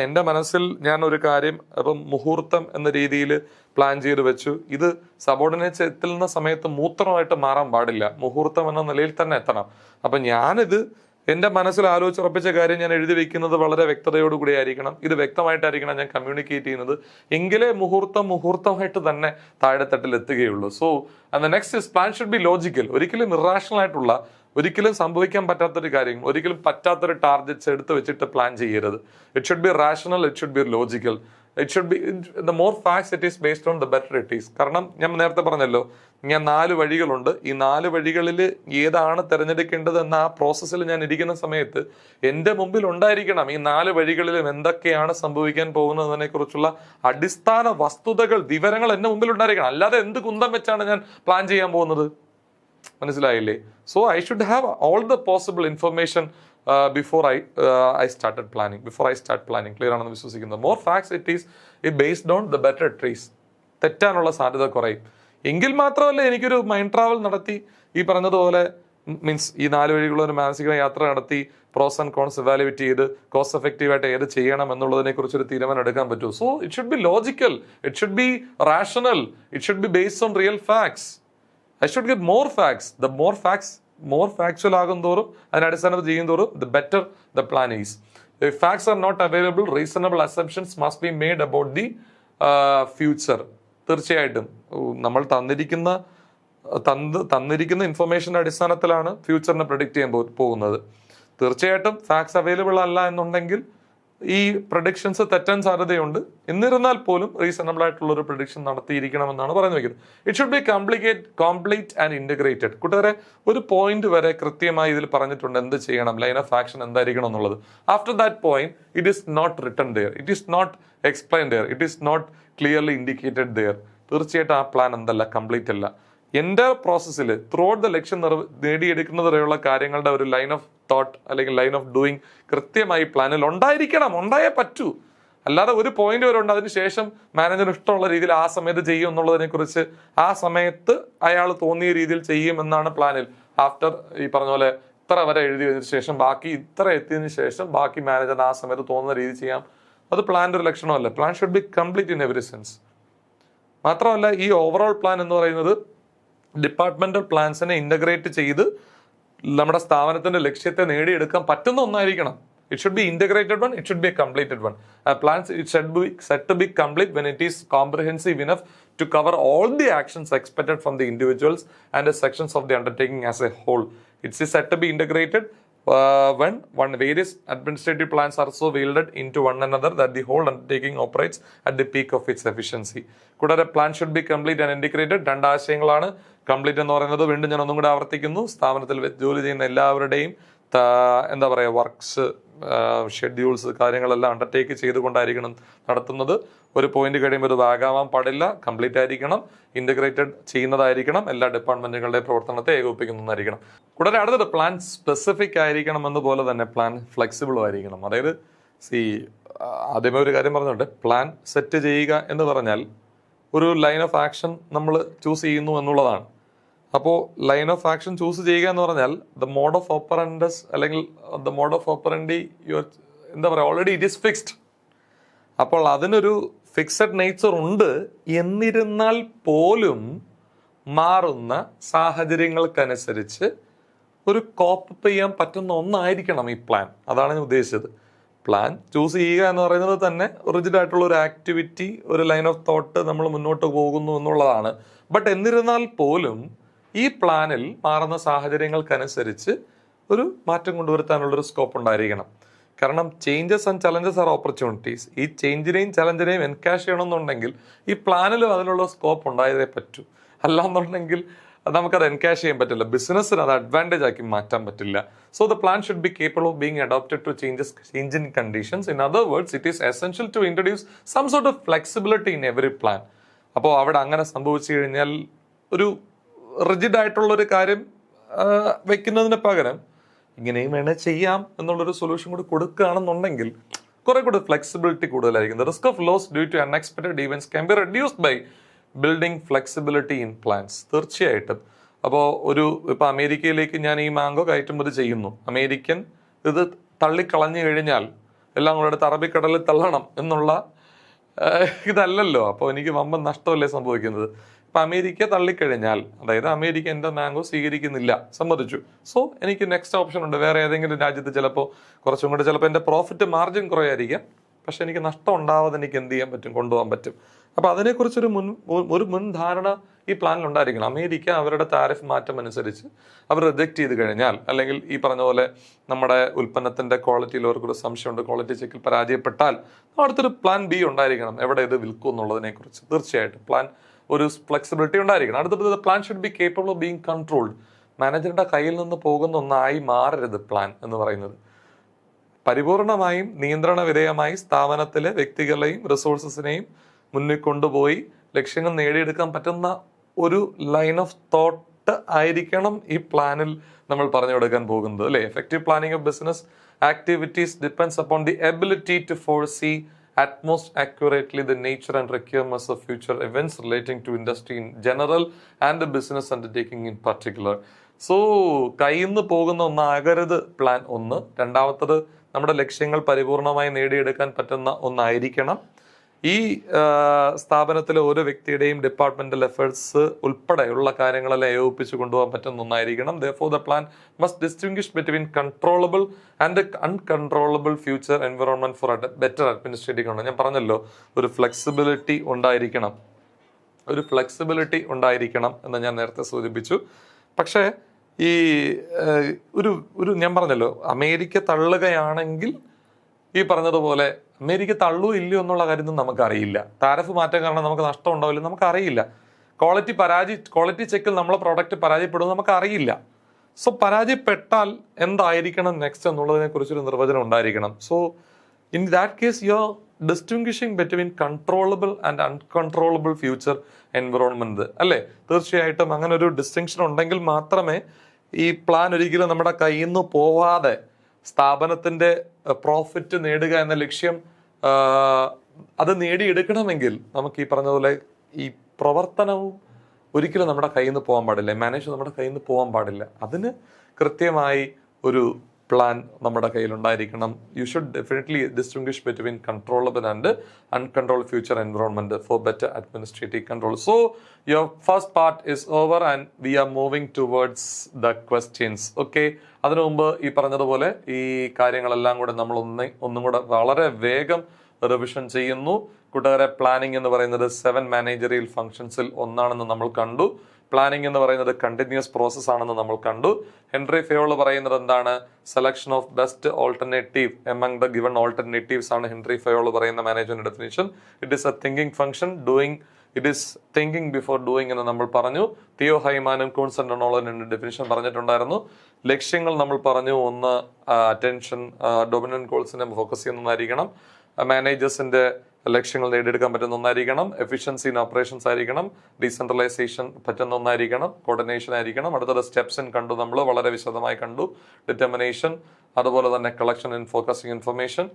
എൻ്റെ മനസ്സിൽ ഞാൻ ഒരു കാര്യം ഇപ്പം മുഹൂർത്തം എന്ന രീതിയിൽ പ്ലാൻ ചെയ്ത് വെച്ചു. ഇത് സബോർഡിനേറ്റ്സ് എത്തുന്ന സമയത്ത് മൂത്രമായിട്ട് മാറാൻ പാടില്ല. മുഹൂർത്തം എന്ന നിലയിൽ തന്നെ എത്തണം. അപ്പം ഞാനിത് എൻ്റെ മനസ്സിൽ ആലോചിച്ചുറപ്പിച്ച കാര്യം ഞാൻ എഴുതി വെക്കുന്നത് വളരെ വ്യക്തതയോടുകൂടി ആയിരിക്കണം. ഇത് വ്യക്തമായിട്ടായിരിക്കണം ഞാൻ കമ്മ്യൂണിക്കേറ്റ് ചെയ്യുന്നത്. എങ്കിലേ മുഹൂർത്തമായിട്ട് തന്നെ താഴെത്തട്ടിൽ എത്തുകയുള്ളൂ. So and the next is plan should be logical. ഒരിക്കലും ഇറാഷണൽ ആയിട്ടുള്ള, ഒരിക്കലും സംഭവിക്കാൻ പറ്റാത്തൊരു കാര്യം, ഒരിക്കലും പറ്റാത്തൊരു ടാർഗറ്റ്സ് എടുത്ത് വെച്ചിട്ട് പ്ലാൻ ചെയ്യരുത്. It should B rational, it should be logical. It should B the more facts it is based on the better it is. കാരണം ഞാൻ നേരത്തെ പറഞ്ഞല്ലോ, ഞാൻ 4 വഴികളുണ്ട്. ഈ 4 വഴികളിൽ ഏതാണ് തിരഞ്ഞെടുക്കേണ്ടത് എന്ന ആ പ്രോസസ്സിൽ ഞാൻ ഇരിക്കുന്ന സമയത്ത് എൻ്റെ മുമ്പിൽ ഉണ്ടായിരിക്കണം ഈ 4 വഴികളിലും എന്തൊക്കെയാണ് സംഭവിക്കാൻ പോകുന്നതിനെ കുറിച്ചുള്ള അടിസ്ഥാന വസ്തുതകൾ, വിവരങ്ങൾ എൻ്റെ മുമ്പിൽ ഉണ്ടായിരിക്കണം. അല്ലാതെ എന്ത് കുന്തം വെച്ചാണ് ഞാൻ പ്ലാൻ ചെയ്യാൻ പോകുന്നത്? മനസ്സിലായില്ലേ? So I should have all the possible information before I start planning. Clear ആണെന്ന് വിശ്വസിക്കുന്നത്. More facts it is based on the better trees. തെറ്റാനുള്ള സാധ്യത കുറയും. എങ്കിൽ മാത്രമല്ല എനിക്കൊരു മൈൻഡ് ട്രാവൽ നടത്തി ഈ പറഞ്ഞതുപോലെ മീൻസ് ഈ 4 വഴികളുള്ള ഒരു മാനസിക യാത്ര നടത്തി പ്രോസ് ആൻഡ് കോൺസ് ഇവാലുവേറ്റ് ചെയ്ത് കോസ്റ്റ് എഫക്റ്റീവായിട്ട് ഏത് ചെയ്യണം എന്നുള്ളതിനെ കുറിച്ചൊരു തീരുമാനം എടുക്കാൻ പറ്റൂ. So it should be logical, it should B rational, it should be based on real facts. I should get more facts. The more factual ആകും തോറും, അതിനെ അടിസ്ഥാനത്തിൽ ചെയ്യും തോറും, the better the plan is. If facts are not available, reasonable assumptions must be made about the future. തീർച്ചയായിട്ടും നമ്മൾ തന്നിരിക്കുന്ന ഇൻഫർമേഷന്റെ അടിസ്ഥാനത്തിലാണ് ഫ്യൂച്ചറിനെ പ്രഡിക്റ്റ് ചെയ്യാൻ പോകുന്നത്. തീർച്ചയായിട്ടും ഫാക്ട്സ് അവൈലബിൾ അല്ല എന്നുണ്ടെങ്കിൽ ഈ പ്രഡിക്ഷൻസ് തെറ്റാൻ സാധ്യതയുണ്ട്. എന്നിരുന്നാൽ പോലും റീസണബിൾ ആയിട്ടുള്ള ഒരു പ്രഡിക്ഷൻ നടത്തിയിരിക്കണമെന്നാണ് പറഞ്ഞു വെക്കുന്നത്. It should be complete and integrated. കൂട്ടുകാരെ, ഒരു പോയിന്റ് വരെ കൃത്യമായി ഇതിൽ പറഞ്ഞിട്ടുണ്ട് എന്ത് ചെയ്യണം, ലൈൻ ഓഫ് ആക്ഷൻ എന്തായിരിക്കണം എന്നുള്ളത്. After that point it is not written there, it is not explain there, it is not clearly indicated there. തീർച്ചയായിട്ടും ആ പ്ലാൻ എന്തല്ല, കംപ്ലീറ്റ് അല്ല. എൻ്റെ പ്രോസസ്സിൽ ത്രൂ ഔട്ട് ദ ലക്ഷ്യം നേടിയെടുക്കുന്നത് വരെയുള്ള കാര്യങ്ങളുടെ ഒരു ലൈൻ ഓഫ് തോട്ട് അല്ലെങ്കിൽ ലൈൻ ഓഫ് ഡൂയിങ് കൃത്യമായി പ്ലാനിൽ ഉണ്ടായേ പറ്റൂ. അല്ലാതെ ഒരു പോയിന്റ് വരെ ഉണ്ട്, അതിനുശേഷം മാനേജറിന് ഇഷ്ടമുള്ള രീതിയിൽ ആ സമയത്ത് ചെയ്യും എന്നുള്ളതിനെ കുറിച്ച് ആ സമയത്ത് അയാൾ തോന്നിയ രീതിയിൽ ചെയ്യും എന്നാണ് പ്ലാനിൽ. ആഫ്റ്റർ ഈ പറഞ്ഞ പോലെ ഇത്ര വരെ എഴുതിയതിനു ശേഷം ബാക്കി ഇത്ര എത്തിയതിനു ശേഷം ബാക്കി മാനേജറിന് ആ സമയത്ത് തോന്നുന്ന രീതി ചെയ്യാം. അത് പ്ലാൻ്റെ ഒരു ലക്ഷണമല്ല. Plan should be complete in every sense. മാത്രമല്ല ഈ ഓവറോൾ പ്ലാൻ എന്ന് പറയുന്നത് ഡിപ്പാർട്ട്മെന്റൽ പ്ലാൻസിനെ ഇന്റഗ്രേറ്റ് ചെയ്ത് നമ്മുടെ സ്ഥാപനത്തിന്റെ ലക്ഷ്യത്തെ നേടിയെടുക്കാൻ പറ്റുന്ന ഒന്നായിരിക്കണം. It should be integrated one, it should be a completed one. Plans, it should be set to be complete when it is comprehensive enough to cover all the actions expected from the individuals and the sections of the undertaking as a whole. It is set to be integrated when various administrative plans are so welded into one another that the whole undertaking operates at the peak of its efficiency. കൂടാതെ plan should be complete and integrated. 2 ആശയങ്ങളാണ്. Complete എന്ന് പറയുന്നത് വീണ്ടും ഞാൻ ഒന്നും കൂടെ ആവർത്തിക്കുന്നു, സ്ഥാപനത്തിൽ ജോലി ചെയ്യുന്ന എല്ലാവരുടെയും എന്താ പറയുക വർക്ക്സ്, ഷെഡ്യൂൾസ്, കാര്യങ്ങളെല്ലാം അണ്ടർടേക്ക് ചെയ്തുകൊണ്ടായിരിക്കണം നടത്തുന്നത്. ഒരു പോയിന്റ് കഴിയുമ്പോൾ ഒരു ഭാഗമാവാൻ പാടില്ല, കംപ്ലീറ്റ് ആയിരിക്കണം, ഇന്റഗ്രേറ്റഡ് ചെയ്യുന്നതായിരിക്കണം, എല്ലാ ഡിപ്പാർട്ട്മെന്റുകളുടെ പ്രവർത്തനത്തെ ഏകോപിപ്പിക്കുന്നതായിരിക്കണം. കൂടാതെ അടുത്തത് പ്ലാൻ സ്പെസിഫിക് ആയിരിക്കണം എന്നതുപോലെ തന്നെ പ്ലാൻ ഫ്ലെക്സിബിളും ആയിരിക്കണം. അതായത് ആദ്യമേ ഒരു കാര്യം പറഞ്ഞോട്ടെ, പ്ലാൻ സെറ്റ് ചെയ്യുക എന്ന് പറഞ്ഞാൽ ഒരു ലൈൻ ഓഫ് ആക്ഷൻ നമ്മൾ ചൂസ് ചെയ്യുന്നു എന്നുള്ളതാണ്. അപ്പോൾ ലൈൻ ഓഫ് ആക്ഷൻ ചൂസ് ചെയ്യുക എന്ന് പറഞ്ഞാൽ ദ മോഡ് ഓഫ് ഓപ്പറൻഡസ് അല്ലെങ്കിൽ ദ മോഡ് ഓഫ് ഓപ്പറൻഡി എന്താ പറയുക, ഓൾറെഡി ഇറ്റ് ഈസ് ഫിക്സ്ഡ്. അപ്പോൾ അതിനൊരു ഫിക്സഡ് നേച്ചർ ഉണ്ട്. എന്നിരുന്നാൽ പോലും മാറുന്ന സാഹചര്യങ്ങൾക്കനുസരിച്ച് ഒരു കോപ്പ് ചെയ്യാൻ പറ്റുന്ന ഒന്നായിരിക്കണം ഈ പ്ലാൻ. അതാണ് ഞാൻ ഉദ്ദേശിച്ചത്. പ്ലാൻ ചൂസ് ചെയ്യുക എന്ന് പറയുന്നത് തന്നെ റിജിഡ് ആയിട്ടുള്ള ഒരു ആക്ടിവിറ്റി, ഒരു ലൈൻ ഓഫ് തോട്ട് നമ്മൾ മുന്നോട്ട് പോകുന്നു എന്നുള്ളതാണ്. ബട്ട് എന്നിരുന്നാൽ പോലും ഈ പ്ലാനിൽ മാറുന്ന സാഹചര്യങ്ങൾക്കനുസരിച്ച് ഒരു മാറ്റം കൊണ്ടുവരുത്താനുള്ളൊരു സ്കോപ്പ് ഉണ്ടായിരിക്കണം. കാരണം changes and challenges are opportunities. ഈ ചേഞ്ചിനെയും ചലഞ്ചിനെയും എൻകാഷ് ചെയ്യണമെന്നുണ്ടെങ്കിൽ ഈ പ്ലാനിലും അതിനുള്ള സ്കോപ്പ് ഉണ്ടായതേ പറ്റൂ. അല്ലാന്നുണ്ടെങ്കിൽ നമുക്കത് എൻകാഷ് ചെയ്യാൻ പറ്റില്ല, ബിസിനസ്സിന് അത് അഡ്വാൻറ്റേജ് ആക്കി മാറ്റാൻ പറ്റില്ല. So the plan should be capable of being adopted to change in conditions. In other words, it is essential to introduce some sort of flexibility in every plan. അപ്പോൾ അവിടെ അങ്ങനെ സംഭവിച്ചു കഴിഞ്ഞാൽ ഒരു റിജിഡ് ആയിട്ടുള്ളൊരു കാര്യം വെക്കുന്നതിന് പകരം ഇങ്ങനെയും വേണേൽ ചെയ്യാം എന്നുള്ളൊരു സൊല്യൂഷൻ കൂടി കൊടുക്കുകയാണെന്നുണ്ടെങ്കിൽ കുറെ കൂടി ഫ്ലെക്സിബിലിറ്റി കൂടുതലായിരിക്കും. The risk of loss due to unexpected events can be reduced by building flexibility in plans. തീർച്ചയായിട്ടും. അപ്പോൾ ഇപ്പം അമേരിക്കയിലേക്ക് ഞാൻ ഈ മാംഗോ കയറ്റുമതി ചെയ്യുന്നു. അമേരിക്കൻ ഇത് തള്ളിക്കളഞ്ഞു കഴിഞ്ഞാൽ എല്ലാം കൂടെ എടുത്ത് അറബിക്കടലിൽ തള്ളണം എന്നുള്ള ഇതല്ലല്ലോ. അപ്പോൾ എനിക്ക് വമ്പൻ നഷ്ടമല്ലേ സംഭവിക്കുന്നത്. ഇപ്പം അമേരിക്ക തള്ളിക്കഴിഞ്ഞാൽ, അതായത് അമേരിക്ക എൻ്റെ മാംഗോ സ്വീകരിക്കുന്നില്ല, സമ്മതിച്ചു. സോ എനിക്ക് നെക്സ്റ്റ് ഓപ്ഷൻ ഉണ്ട്. വേറെ ഏതെങ്കിലും രാജ്യത്ത് ചിലപ്പോൾ കുറച്ചും കൂടെ ചിലപ്പോൾ എൻ്റെ പ്രോഫിറ്റ് മാർജിൻ കുറയായിരിക്കാം, പക്ഷെ എനിക്ക് നഷ്ടം ഉണ്ടാവാതെ എനിക്ക് എന്ത് ചെയ്യാൻ പറ്റും, കൊണ്ടുപോകാൻ പറ്റും. അപ്പോൾ അതിനെക്കുറിച്ചൊരു മുൻധാരണ ഈ പ്ലാനിൽ ഉണ്ടായിരിക്കണം. അമേരിക്ക അവരുടെ താരിഫ് മാറ്റം അനുസരിച്ച് അവർ റിജക്റ്റ് ചെയ്ത് കഴിഞ്ഞാൽ, അല്ലെങ്കിൽ ഈ പറഞ്ഞ പോലെ നമ്മുടെ ഉൽപ്പന്നത്തിൻ്റെ ക്വാളിറ്റിയിൽ അവർക്കൊരു സംശയമുണ്ട്, ക്വാളിറ്റി ചെക്കിൽ പരാജയപ്പെട്ടാൽ അടുത്തൊരു പ്ലാൻ ബി ഉണ്ടായിരിക്കണം, എവിടെ ഇത് വിൽക്കും എന്നുള്ളതിനെക്കുറിച്ച്. തീർച്ചയായിട്ടും പ്ലാൻ ഒരു ഫ്ലെക്സിബിലിറ്റി ഉണ്ടായിരിക്കണം. അടുത്തത് plan should be capable of being controlled. മാനേജറുടെ കയ്യിൽ നിന്ന് പോകുന്ന ഒന്നായി മാറരുത് പ്ലാൻ എന്ന് പറയുന്നത്. പരിപൂർണമായും നിയന്ത്രണ വിധേയമായി സ്ഥാപനത്തിലെ വ്യക്തികളെയും റിസോഴ്സസിനെയും മുന്നിൽ കൊണ്ടുപോയി ലക്ഷ്യങ്ങൾ നേടിയെടുക്കാൻ പറ്റുന്ന ഒരു ലൈൻ ഓഫ് തോട്ട് ആയിരിക്കണം ഈ പ്ലാനിൽ നമ്മൾ പറഞ്ഞു കൊടുക്കാൻ പോകുന്നത്, അല്ലേ? Effective planning of business activities depends upon the ability to foresee at most accurately the nature and requirements of future events relating to industry in general and the business undertaking in particular. So കയ്യിൽ നിന്ന് പോകുന്ന ഒന്നാകരുത് plan ഒന്ന്. രണ്ടാമത്തത് നമ്മുടെ ലക്ഷ്യങ്ങൾ പരിപൂർണമായി നേടിയെടുക്കാൻ പറ്റുന്ന ഒന്നായിരിക്കണം. ഈ സ്ഥാപനത്തിലെ ഓരോ വ്യക്തിയുടെയും ഡിപ്പാർട്ട്മെന്റൽ എഫേർട്സ് ഉൾപ്പെടെയുള്ള കാര്യങ്ങളെല്ലാം ഏകോപിപ്പിച്ച് കൊണ്ടുപോകാൻ പറ്റുന്ന ഒന്നായിരിക്കണം. Therefore, the plan must distinguish between controllable and uncontrollable future environment for a better administrating. ഞാൻ പറഞ്ഞല്ലോ, ഒരു ഫ്ലെക്സിബിലിറ്റി ഉണ്ടായിരിക്കണം എന്ന് ഞാൻ നേരത്തെ സൂചിപ്പിച്ചു. പക്ഷേ ഈ ഞാൻ പറഞ്ഞല്ലോ, അമേരിക്ക തള്ളുകയാണെങ്കിൽ ഈ പറഞ്ഞതുപോലെ അമേരിക്ക തള്ളൂ ഇല്ലയോ എന്നുള്ള കാര്യമൊന്നും നമുക്കറിയില്ല. താരിഫ് മാറ്റം കാരണം നമുക്ക് നഷ്ടം ഉണ്ടാവില്ല, നമുക്കറിയില്ല. ക്വാളിറ്റി ചെക്കിൽ നമ്മളെ പ്രോഡക്റ്റ് പരാജയപ്പെടുമെന്ന് നമുക്കറിയില്ല. സോ പരാജയപ്പെട്ടാൽ എന്തായിരിക്കണം നെക്സ്റ്റ് എന്നുള്ളതിനെ കുറിച്ചൊരു നിർവചനം ഉണ്ടായിരിക്കണം. So in that case you are distinguishing between controllable and uncontrollable future environment, അല്ലേ? തീർച്ചയായിട്ടും അങ്ങനെ ഒരു ഡിസ്റ്റിങ്ഷൻ ഉണ്ടെങ്കിൽ മാത്രമേ ഈ പ്ലാൻ ഒരിക്കലും നമ്മുടെ കയ്യിൽ നിന്ന് പോവാതെ സ്ഥാപനത്തിന്റെ പ്രോഫിറ്റ് നേടുക എന്ന ലക്ഷ്യം അത് നേടിയെടുക്കണമെങ്കിൽ നമുക്ക് ഈ പറഞ്ഞതുപോലെ ഈ പ്രവർത്തനവും ഒരിക്കലും നമ്മുടെ കയ്യിൽ നിന്ന് പോകാൻ പാടില്ല, മാനേജ് നമ്മുടെ കയ്യിൽ നിന്ന് പോകാൻ പാടില്ല. അതിന് കൃത്യമായി ഒരു പ്ലാൻ നമ്മുടെ കയ്യിലുണ്ടായിരിക്കണം. You should definitely distinguish between controllable and uncontrolled future environment for better administrative control. So your first part is over and we are moving towards the questions. Okay, അതിനു മുമ്പ് ഈ പറഞ്ഞതുപോലെ ഈ കാര്യങ്ങളെല്ലാം കൂടെ നമ്മൾ ഒന്നും കൂടെ വളരെ വേഗം റിവിഷൻ ചെയ്യുന്നു. കൂട്ടുകാരെ, പ്ലാനിങ് എന്ന് പറയുന്നത് 7 മാനേജറിയൽ ഫങ്ഷൻസിൽ ഒന്നാണെന്ന് നമ്മൾ കണ്ടു. പ്ലാനിങ് എന്ന് പറയുന്നത് കണ്ടിന്യൂസ് പ്രോസസ് ആണെന്ന് നമ്മൾ കണ്ടു. ഹെൻറി ഫയോള് പറയുന്നത് എന്താണ്? Selection of best alternative among the given alternatives ആണ് ഹെൻറി ഫയോള് പറയുന്ന management definition. It is A thinking function, it is thinking before doing എന്ന് നമ്മൾ പറഞ്ഞു. തിയോ ഹൈമാനും കോൺസൺ ഡൊണോളനും ഡെഫിനിഷൻ പറഞ്ഞിട്ടുണ്ടായിരുന്നു. ലക്ഷ്യങ്ങൾ നമ്മൾ പറഞ്ഞു, ഒന്ന് അറ്റൻഷൻ, ഡൊമിനന്റ് ഗോൾസിനെ ഫോക്കസ് ചെയ്യുന്ന ഒന്നായിരിക്കണം. മാനേജേഴ്സിന്റെ ലക്ഷ്യങ്ങൾ നേടിയെടുക്കാൻ പറ്റുന്ന ഒന്നായിരിക്കണം. എഫിഷ്യൻസി ഇൻ ഓപ്പറേഷൻസ് ആയിരിക്കണം. ഡീസെൻട്രലൈസേഷൻ പറ്റുന്ന ഒന്നായിരിക്കണം. കോർഡിനേഷൻ ആയിരിക്കണം. അടുത്തത് സ്റ്റെപ്സ് കണ്ടു, നമ്മൾ വളരെ വിശദമായി കണ്ടു. ഡിറ്റർമിനേഷൻ, അതുപോലെ തന്നെ collection and focusing information,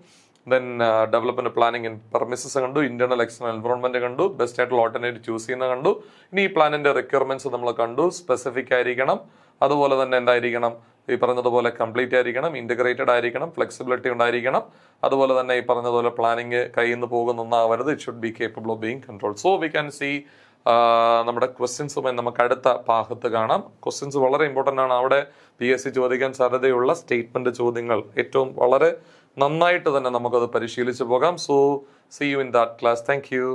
then development planning and പെർമിസസ് കണ്ടു. ഇന്റേണൽ എക്സ്റ്റേണൽ എൻവറോൺമെന്റ് കണ്ടു. ബെസ്റ്റ് ആയിട്ടുള്ള ഓൾട്ടർനേറ്റ് ചൂസ് ചെയ്യുന്ന കണ്ടു. ഇനി ഈ പ്ലാനിന്റെ റിക്വയർമെന്റ്സ് നമ്മൾ കണ്ടു. സ്പെസിഫിക് ആയിരിക്കണം, അതുപോലെ തന്നെ എന്തായിരിക്കണം? ഈ പറഞ്ഞതുപോലെ കംപ്ലീറ്റ് ആയിരിക്കണം, ഇന്റഗ്രേറ്റഡ് ആയിരിക്കണം, ഫ്ലെക്സിബിലിറ്റി ഉണ്ടായിരിക്കണം. അതുപോലെ തന്നെ ഈ പറഞ്ഞതുപോലെ പ്ലാനിങ് കയ്യിൽ നിന്ന് പോകുന്ന ഒന്നാവരുത്. It should be capable of being control. So we can see നമ്മുടെ ക്വസ്റ്റ്യൻസുമായി നമുക്ക് അടുത്ത ഭാഗത്ത് കാണാം. ക്വസ്റ്റ്യൻസ് വളരെ ഇമ്പോർട്ടൻ്റ് ആണ്. അവിടെ PSC ചോദിക്കാൻ സാധ്യതയുള്ള സ്റ്റേറ്റ്മെന്റ് ചോദ്യങ്ങൾ ഏറ്റവും വളരെ നന്നായിട്ട് തന്നെ നമുക്കത് പരിശീലിച്ച് പോകാം. So see you in that class. Thank U.